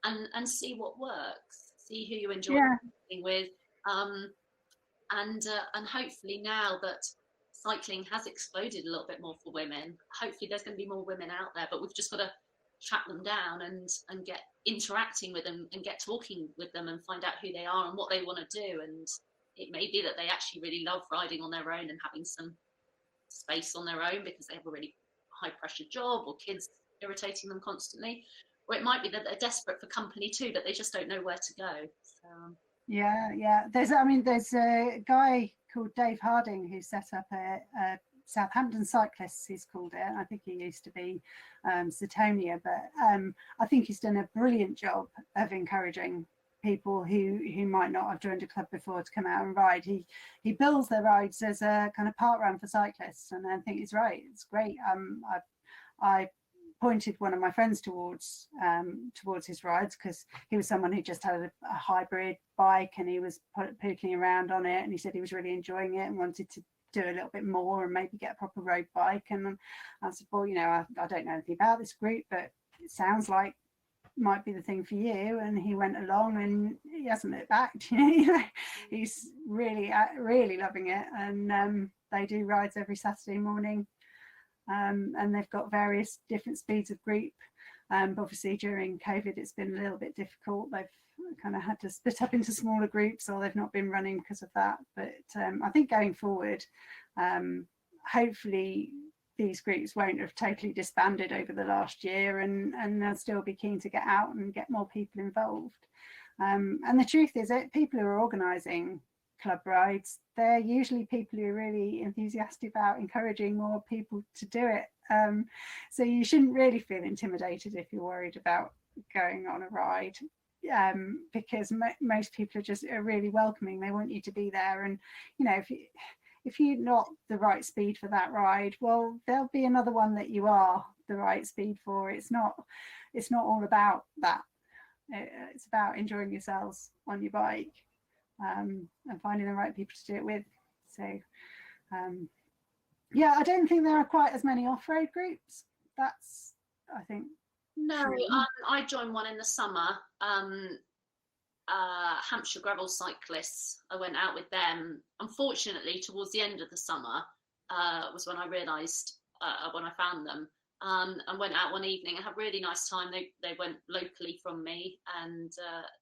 and see what works, see who you enjoy working with. And hopefully now that cycling has exploded a little bit more for women, hopefully there's going to be more women out there, but we've just got to track them down and get interacting with them and get talking with them and find out who they are and what they want to do. And it may be that they actually really love riding on their own and having some space on their own because they have a really high pressure job or kids irritating them constantly, or it might be that they're desperate for company too, but they just don't know where to go. So there's a guy called Dave Harding who set up a Southampton Cyclists, he's called it. I think he used to be Satonia, but I think he's done a brilliant job of encouraging people who might not have joined a club before to come out and ride. He bills their rides as a kind of park run for cyclists, and I think he's right. It's great. I pointed one of my friends towards his rides because he was someone who just had a hybrid bike and he was pootling around on it, and he said he was really enjoying it and wanted to do a little bit more and maybe get a proper road bike. And I said, well, I don't know anything about this group, but it sounds like might be the thing for you. And he went along and he hasn't looked back. He's really loving it. And they do rides every Saturday morning. And they've got various different speeds of group. But obviously during COVID, it's been a little bit difficult. They've kind of had to split up into smaller groups, or they've not been running because of that. But I think going forward, hopefully these groups won't have totally disbanded over the last year, and they'll still be keen to get out and get more people involved. And the truth is that people who are organising club rides, they're usually people who are really enthusiastic about encouraging more people to do it. So you shouldn't really feel intimidated if you're worried about going on a ride, because most people are really welcoming. They want you to be there, and if you're not the right speed for that ride, well, there'll be another one that you are the right speed for. It's not all about that. It's about enjoying yourselves on your bike, and finding the right people to do it with. So I don't think there are quite as many off-road groups. That's, I think, no. I joined one in the summer. Hampshire Gravel Cyclists. I went out with them. Unfortunately, towards the end of the summer was when I realised, when I found them, and went out one evening and had a really nice time. They went locally from me and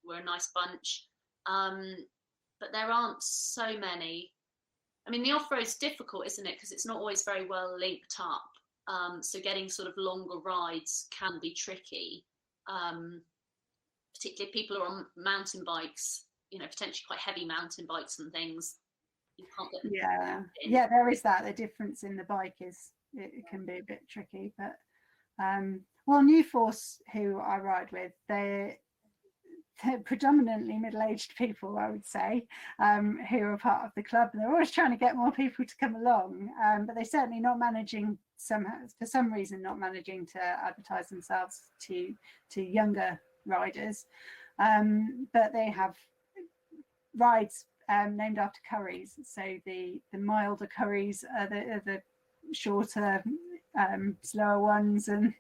were a nice bunch. But there aren't so many. I mean, the off-road's difficult, isn't it? Because it's not always very well linked up. So getting sort of longer rides can be tricky. Particularly if people are on mountain bikes, potentially quite heavy mountain bikes and things. You can't get them. Yeah, there is that. The difference in the bike is it can be a bit tricky. But New Force, who I ride with, they're predominantly middle-aged people, I would say, who are part of the club. And they're always trying to get more people to come along, but they're certainly not managing, for some reason, not managing to advertise themselves to younger riders. But they have rides named after curries. So the milder curries are the shorter, slower ones, and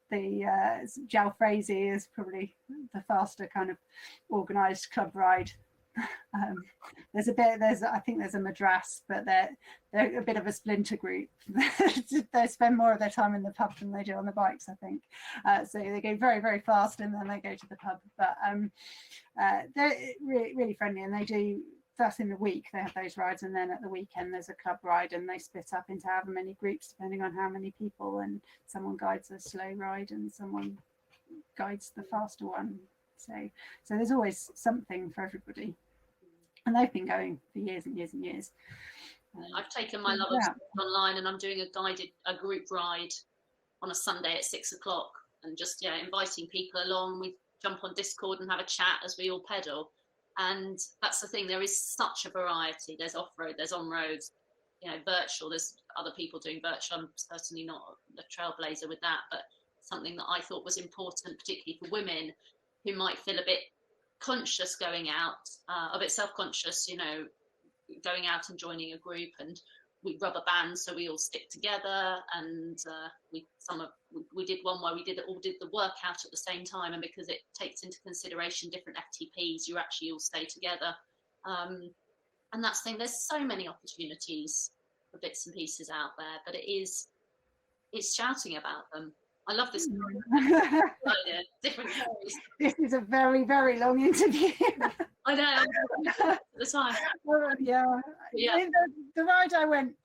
the Jalfrezi is probably the faster kind of organised club ride. I think there's a Madras, but they're a bit of a splinter group. They spend more of their time in the pub than they do on the bikes, I think. So they go very, very fast and then they go to the pub. But they're really, really friendly, and they do. That's in the week they have those rides, and then at the weekend there's a club ride, and they split up into however many groups depending on how many people, and someone guides a slow ride and someone guides the faster one. So there's always something for everybody, and they've been going for years and years and years. I've taken my love of sport online, and I'm doing a group ride on a Sunday at 6 o'clock, and just inviting people along. We jump on Discord and have a chat as we all pedal. And that's the thing, there is such a variety. There's off-road, there's on-roads, virtual. There's other people doing virtual. I'm certainly not a trailblazer with that, but something that I thought was important, particularly for women who might feel a bit conscious going out, a bit self-conscious, going out and joining a group, and we rubber band so we all stick together, and we did one where we all did the workout at the same time, and because it takes into consideration different FTPs, you actually all stay together. And that's the thing, there's so many opportunities for bits and pieces out there, but it's shouting about them. I love this story. Different stories. This is a very, very long interview. I know. At the time. Yeah. The ride I went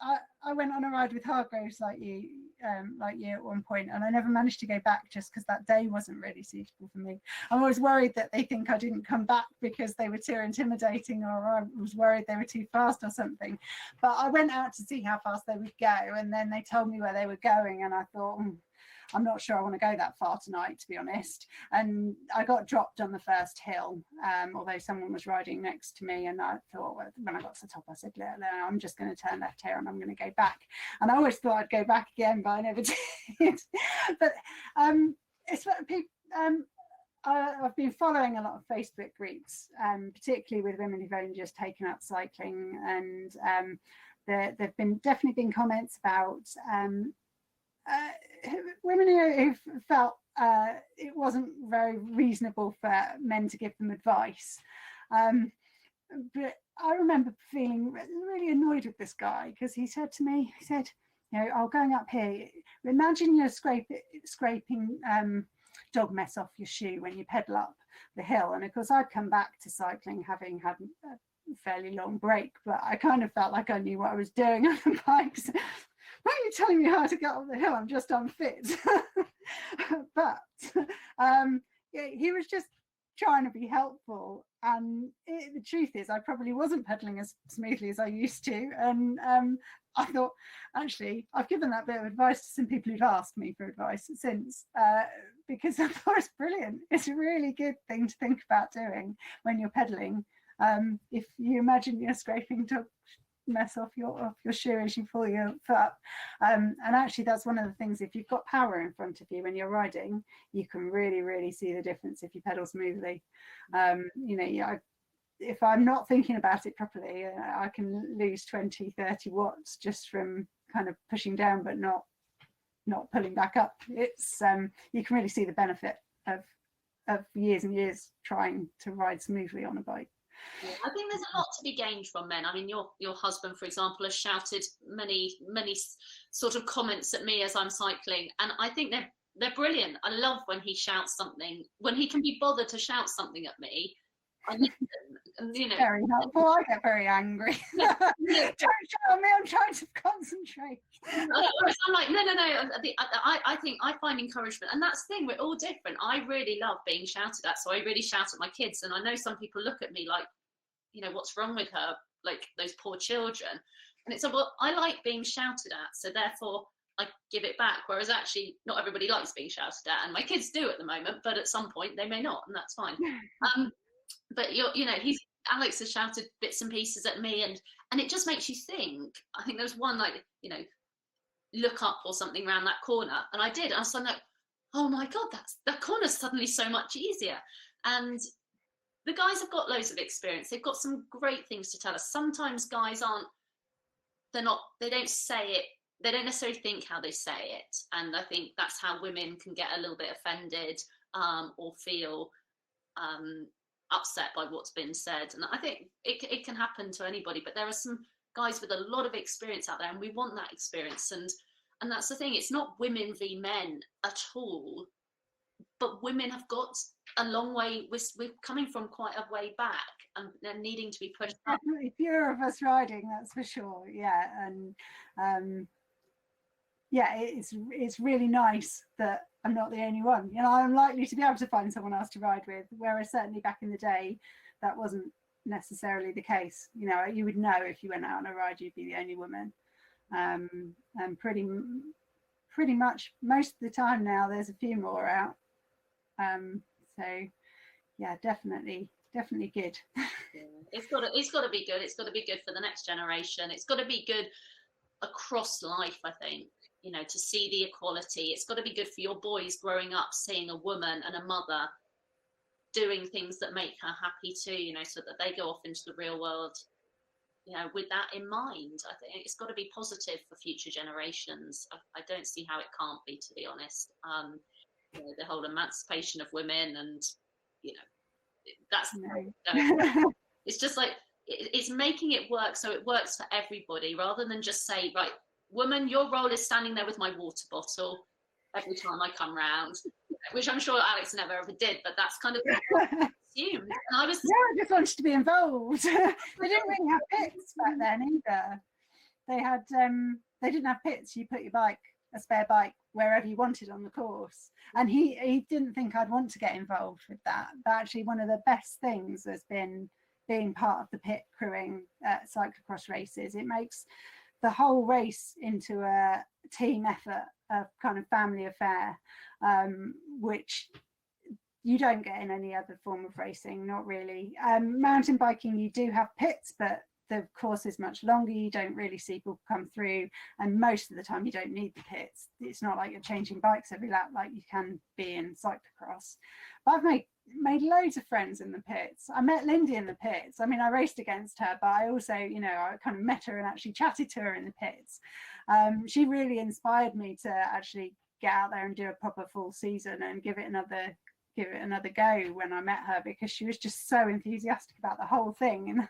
on a ride with Hargroves like you at one point, and I never managed to go back just because that day wasn't really suitable for me. I'm always worried that they think I didn't come back because they were too intimidating, or I was worried they were too fast or something. But I went out to see how fast they would go, and then they told me where they were going, and I thought, I'm not sure I want to go that far tonight, to be honest. And I got dropped on the first hill, although someone was riding next to me. And I thought, when I got to the top, I said, no, I'm just going to turn left here and I'm going to go back. And I always thought I'd go back again, but I never did. But it's what people. I've been following a lot of Facebook groups, particularly with women who've only just taken up cycling, and there've definitely been comments about women who felt it wasn't very reasonable for men to give them advice. But I remember feeling really annoyed with this guy, because he said to me, going up here, imagine you're scraping dog mess off your shoe when you pedal up the hill. And of course I'd come back to cycling having had a fairly long break, but I kind of felt like I knew what I was doing on the bikes. Why are you telling me how to get up the hill? I'm just unfit. But he was just trying to be helpful. And the truth is, I probably wasn't pedaling as smoothly as I used to. And I thought, actually, I've given that bit of advice to some people who've asked me for advice since, because I thought it's brilliant. It's a really good thing to think about doing when you're pedaling. If you imagine you're scraping dog mess off your shoe as you pull your foot up, and actually that's one of the things, if you've got power in front of you when you're riding, you can really see the difference if you pedal smoothly. If I'm not thinking about it properly, I can lose 20-30 watts just from kind of pushing down but not pulling back up. It's you can really see the benefit of years and years trying to ride smoothly on a bike. Yeah, I think there's a lot to be gained from men. I mean, your husband, for example, has shouted many sort of comments at me as I'm cycling, and I think they're brilliant. I love when he shouts something, when he can be bothered to shout something at me. I listen, and, very helpful. I get very angry. Don't shout me, I'm trying to concentrate. I'm like, no. I think I find encouragement, and that's the thing, we're all different. I really love being shouted at, so I really shout at my kids, and I know some people look at me like, what's wrong with her, like those poor children. And it's well, I like being shouted at, so therefore I give it back, whereas actually not everybody likes being shouted at, and my kids do at the moment, but at some point they may not, and that's fine. But Alex has shouted bits and pieces at me, and it just makes you think. I think there was one, like, look up or something around that corner, and I did. I was like, oh my god, that corner's suddenly so much easier. And the guys have got loads of experience. They've got some great things to tell us. Sometimes guys they don't say it. They don't necessarily think how they say it, and I think that's how women can get a little bit offended or feel upset by what's been said. And I think it can happen to anybody, but there are some guys with a lot of experience out there, and we want that experience. And that's the thing, it's not women v men at all, but women have got a long way. We're coming from quite a way back, and they're needing to be pushed up. Definitely fewer of us riding, that's for sure. Yeah. And it's really nice that I'm not the only one. I'm likely to be able to find someone else to ride with, whereas certainly back in the day that wasn't necessarily the case. You would know if you went out on a ride you'd be the only woman, and pretty much most of the time now there's a few more out. So yeah, definitely good. It's got to be good. It's got to be good for the next generation. It's got to be good across life, I think, you know, to see the equality. It's got to be good for your boys growing up seeing a woman and a mother doing things that make her happy too, you know, so that they go off into the real world, you know, with that in mind. I think it's got to be positive for future generations. I don't see how it can't be, to be honest. You know, the whole emancipation of women, and you know, that's it's just like it's making it work so it works for everybody, rather than just say, right, woman, your role is standing there with my water bottle every time I come round, which I'm sure Alex never ever did, but that's kind of assumed. And I was I just wanted to be involved. They didn't really have pits back then either. They had they didn't have pits. You put your bike, a spare bike, wherever you wanted on the course. And he didn't think I'd want to get involved with that. But actually, one of the best things has been being part of the pit crewing at cyclocross races. It makes the whole race into a team effort, a kind of family affair, which you don't get in any other form of racing, not really. Mountain biking, you do have pits, but the course is much longer. You don't really see people come through, and most of the time you don't need the pits. It's not like you're changing bikes every lap like you can be in cyclocross. But I've made loads of friends in the pits. I met Lindy in the pits. I mean, I raced against her, but I also, you know, I kind of met her and actually chatted to her in the pits. She really inspired me to actually get out there and do a proper full season and give it another go when I met her, because she was just so enthusiastic about the whole thing. And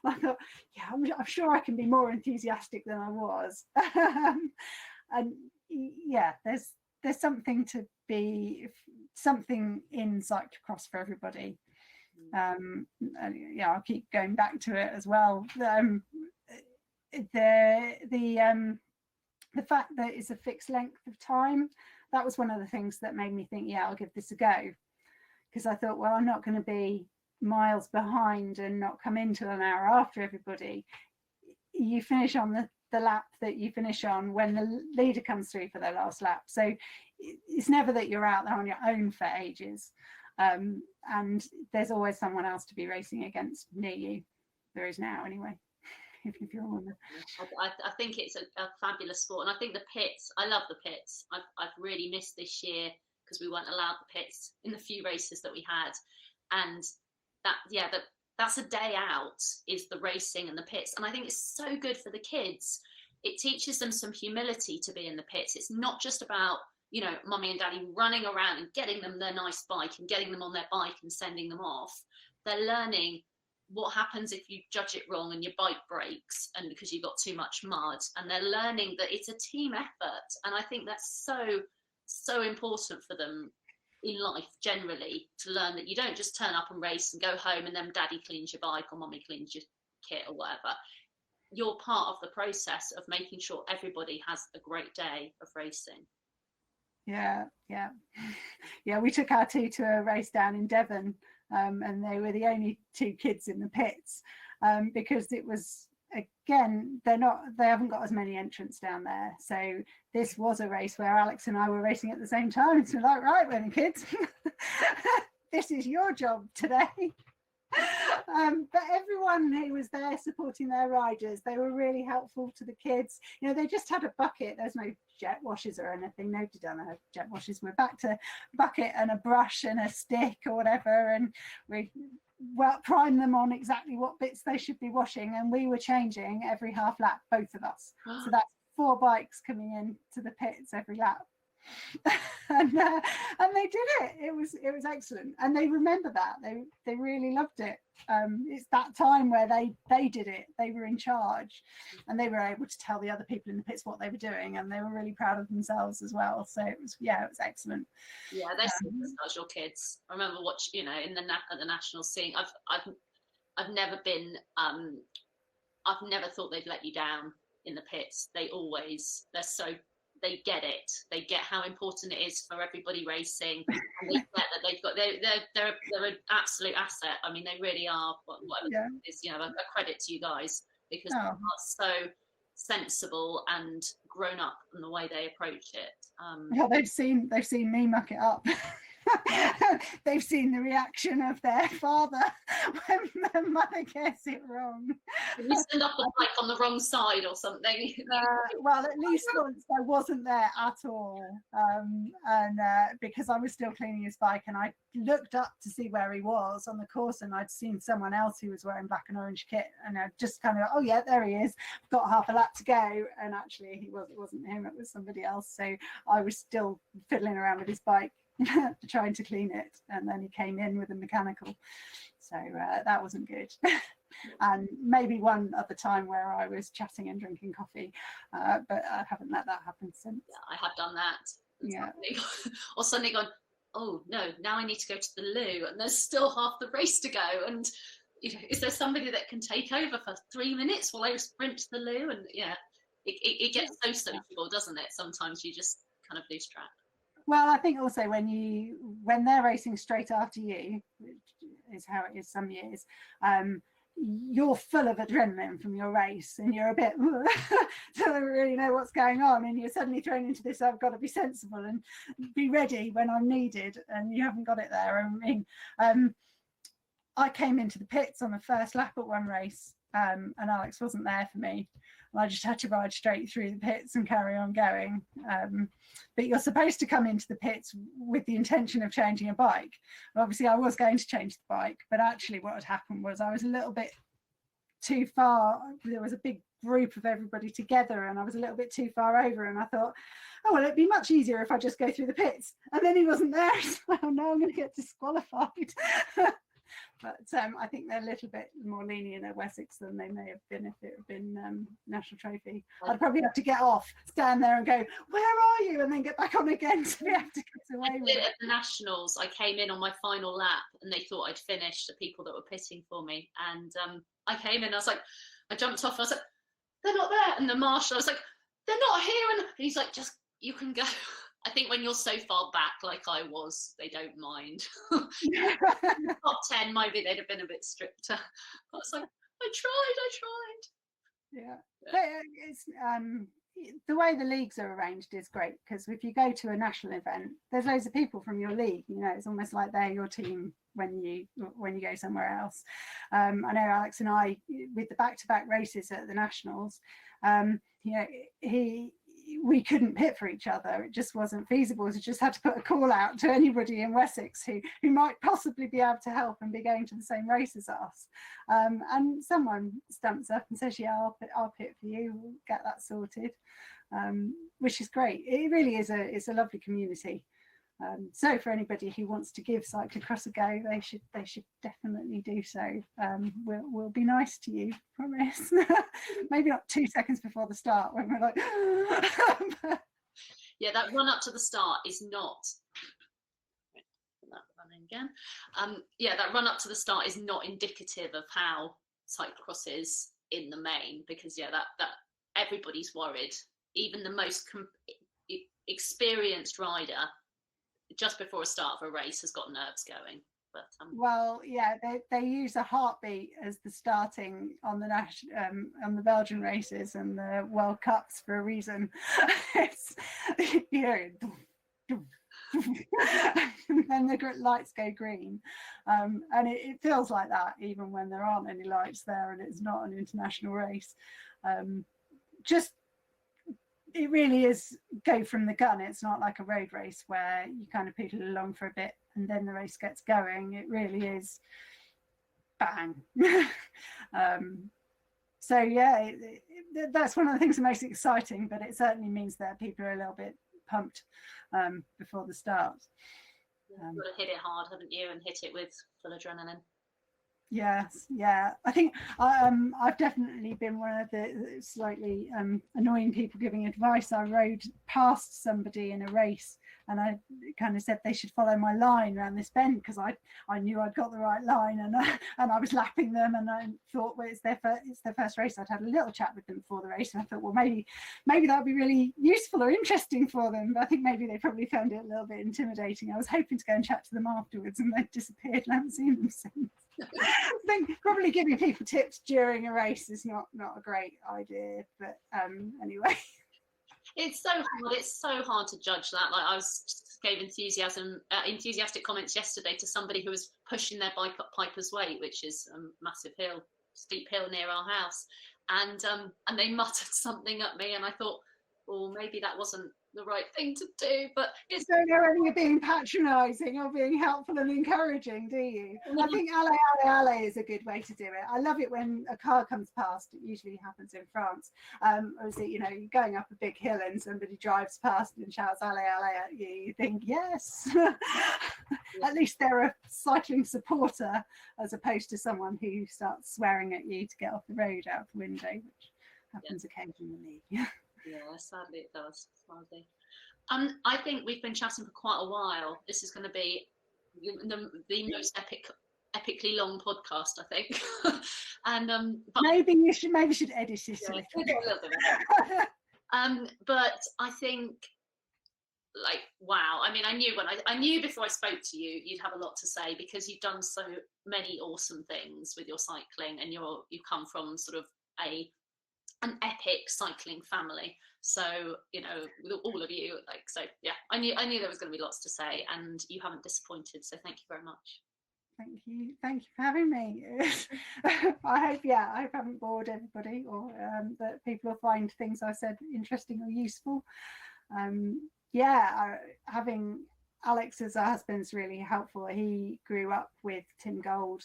I thought, yeah, I'm sure I can be more enthusiastic than I was. And yeah, there's something in cyclocross for everybody. Yeah, I'll keep going back to it as well. The fact that it's a fixed length of time, that was one of the things that made me think, yeah, I'll give this a go. Because I thought, well, I'm not going to be miles behind and not come in till an hour after everybody. You finish on the lap that you finish on when the leader comes through for their last lap. So it's never that you're out there on your own for ages. And there's always someone else to be racing against near you. There is now, anyway. If you're on I think it's a fabulous sport, and I think the pits, I love the pits. I've really missed this year because we weren't allowed the pits in the few races that we had, and that's a day out, is the racing and the pits. And I think it's so good for the kids. It teaches them some humility to be in the pits. It's not just about, you know, mummy and daddy running around and getting them their nice bike and getting them on their bike and sending them off. They're learning what happens if you judge it wrong and your bike breaks and because you've got too much mud, and they're learning that it's a team effort. And I think that's so important for them in life generally, to learn that you don't just turn up and race and go home and then daddy cleans your bike or mommy cleans your kit or whatever. You're part of the process of making sure everybody has a great day of racing. Yeah, we took our two to a race down in Devon, and they were the only two kids in the pits, because it was, again, they haven't got as many entrants down there. So this was a race where Alex and I were racing at the same time. So like, right then, kids, this is your job today. But everyone who was there supporting their riders, they were really helpful to the kids. You know, they just had a bucket. There's no jet washers or anything. Nobody done a jet washers. We're back to bucket and a brush and a stick or whatever, and we prime them on exactly what bits they should be washing. And we were changing every half lap, both of us. So that's 4 bikes coming in to the pits every lap. And they did it. It was excellent, and they remember that. They really loved it. It's that time where they did it. They were in charge, and they were able to tell the other people in the pits what they were doing, and they were really proud of themselves as well. So it was excellent. Yeah, they're superstars, your kids. I remember watching, you know, at the national scene. I've never been. I've never thought they'd let you down in the pits. They get it. They get how important it is for everybody racing. And they get that they're an absolute asset. I mean, they really are. Whatever it is, you know, a credit to you guys, because they are so sensible and grown up in the way they approach it. Yeah, they've seen me muck it up. They've seen the reaction of their father when their mother gets it wrong. You stand up the bike on the wrong side or something. Well, at least once I wasn't there at all, and because I was still cleaning his bike, and I looked up to see where he was on the course, and I'd seen someone else who was wearing black and orange kit, and I just kind of, oh yeah, there he is. Got half a lap to go, and actually it wasn't him, it was somebody else. So I was still fiddling around with his bike, trying to clean it, and then he came in with a mechanical. So that wasn't good. And maybe one other time where I was chatting and drinking coffee, but I haven't let that happen since. Yeah, I have done that. Yeah. Or suddenly gone, oh no, now I need to go to the loo, and there's still half the race to go, and you know, is there somebody that can take over for 3 minutes while I sprint to the loo? And yeah, it gets so sociable, doesn't it? Sometimes you just kind of lose track. Well, I think also when they're racing straight after you, which is how it is some years, you're full of adrenaline from your race, and you're a bit don't really know what's going on, and you're suddenly thrown into this, I've got to be sensible and be ready when I'm needed, and you haven't got it there. I mean, I came into the pits on the first lap at one race, and Alex wasn't there for me, and I just had to ride straight through the pits and carry on going. But you're supposed to come into the pits with the intention of changing a bike. Obviously I was going to change the bike, but actually what had happened was I was a little bit too far. There was a big group of everybody together, and I was a little bit too far over, and I thought, oh well, it'd be much easier if I just go through the pits. And then he wasn't there, so now I'm going to get disqualified. But I think they're a little bit more lenient at Wessex than they may have been if it had been National Trophy. I'd probably have to get off, stand there and go, where are you? And then get back on again to be able to get away with it. At the Nationals, I came in on my final lap, and they thought I'd finished, the people that were pitting for me. And I came in, I was like, I jumped off, and I was like, they're not there. And the marshal, I was like, they're not here. And he's like, just, you can go. I think when you're so far back, like I was, they don't mind. Top 10, maybe they'd have been a bit stricter. But I was like, I tried. Yeah. But it's the way the leagues are arranged is great, because if you go to a national event, there's loads of people from your league. You know, it's almost like they're your team when you go somewhere else. I know Alex and I, with the back-to-back races at the Nationals, you know, we couldn't pit for each other. It just wasn't feasible. So just had to put a call out to anybody in Wessex who might possibly be able to help and be going to the same race as us. And someone stamps up and says, yeah, I'll pit for you. We'll get that sorted, which is great. It really is it's a lovely community. So for anybody who wants to give cyclocross a go, they should definitely do so. We'll be nice to you, promise. Maybe not 2 seconds before the start when we're like Yeah, that run up to the start is not that run up to the start is not indicative of how cyclocross is in the main, because that everybody's worried. Even the most experienced rider, just before a start of a race, has got nerves going. But well, yeah, they use a heartbeat as the starting on the Belgian races and the World Cups for a reason. It's, you know, then the lights go green, and it feels like that even when there aren't any lights there and it's not an international race. It really is go from the gun. It's not like a road race where you kind of pedal along for a bit and then the race gets going. It really is bang. So yeah, that's one of the things that makes it exciting, but it certainly means that people are a little bit pumped before the start. You've got to hit it hard, haven't you, and hit it with full adrenaline. Yes, yeah. I think I've definitely been one of the slightly annoying people giving advice. I rode past somebody in a race, and I kind of said they should follow my line around this bend, because I knew I'd got the right line, and I was lapping them, and I thought, well, it's their first race. I'd had a little chat with them before the race, and I thought, well, maybe that would be really useful or interesting for them. But I think maybe they probably found it a little bit intimidating. I was hoping to go and chat to them afterwards, and they'd disappeared, and I haven't seen them since. I think probably giving people tips during a race is not a great idea, but anyway. It's so hard. It's so hard to judge that. Like I was just gave enthusiastic comments yesterday to somebody who was pushing their bike up Piper's Way, which is a massive hill, steep hill near our house, and they muttered something at me, and I thought, well, maybe that wasn't the right thing to do. But You don't know whether you're being patronising or being helpful and encouraging, do you? I think allez, allez, allez is a good way to do it. I love it when a car comes past. It usually happens in France. Or is it, you know, you're going up a big hill and somebody drives past and shouts allez, allez at you. You think, yes, at least they're a cycling supporter as opposed to someone who starts swearing at you to get off the road out the window, which happens occasionally. Yeah, sadly it does. Sadly. I think we've been chatting for quite a while. This is going to be the most epically long podcast, I think. And but maybe you should edit this a little bit. But I think, like, wow. I mean, I knew before I spoke to you, you'd have a lot to say because you've done so many awesome things with your cycling, and you come from sort of an epic cycling family. So, you know, with all of you, like, so yeah, I knew there was going to be lots to say, and you haven't disappointed. So thank you very much. Thank you for having me. I hope I haven't bored everybody, or that people will find things I said interesting or useful. Having Alex as a husband's really helpful. He grew up with Tim Gold,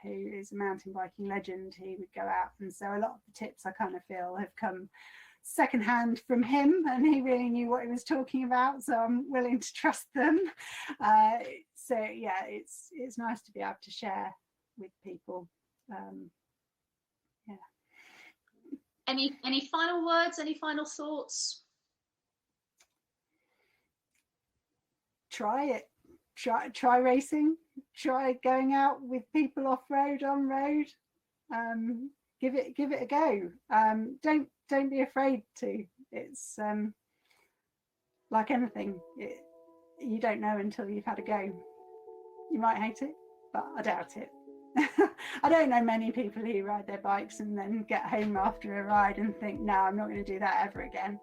who is a mountain biking legend. He would go out, and so a lot of the tips I kind of feel have come secondhand from him, and he really knew what he was talking about, so I'm willing to trust them. So yeah, it's nice to be able to share with people. Any final words, any final thoughts? Try it. Try racing. Try going out with people off road, on road. Give it a go. Don't be afraid to. It's like anything. You don't know until you've had a go. You might hate it, but I doubt it. I don't know many people who ride their bikes and then get home after a ride and think, no, I'm not going to do that ever again.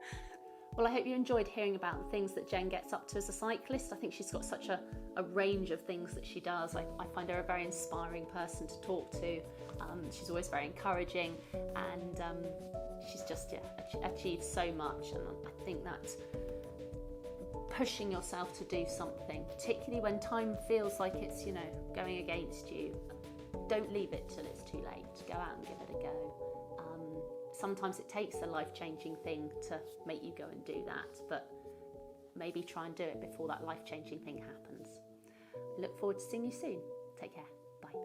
Well, I hope you enjoyed hearing about the things that Jen gets up to as a cyclist. I think she's got such a range of things that she does. I find her a very inspiring person to talk to. She's always very encouraging, and she's just achieved so much. And I think that pushing yourself to do something, particularly when time feels like it's, you know, going against you, don't leave it till it's too late. Go out and give it a go. Sometimes it takes a life-changing thing to make you go and do that, but maybe try and do it before that life-changing thing happens. I look forward to seeing you soon. Take care. Bye.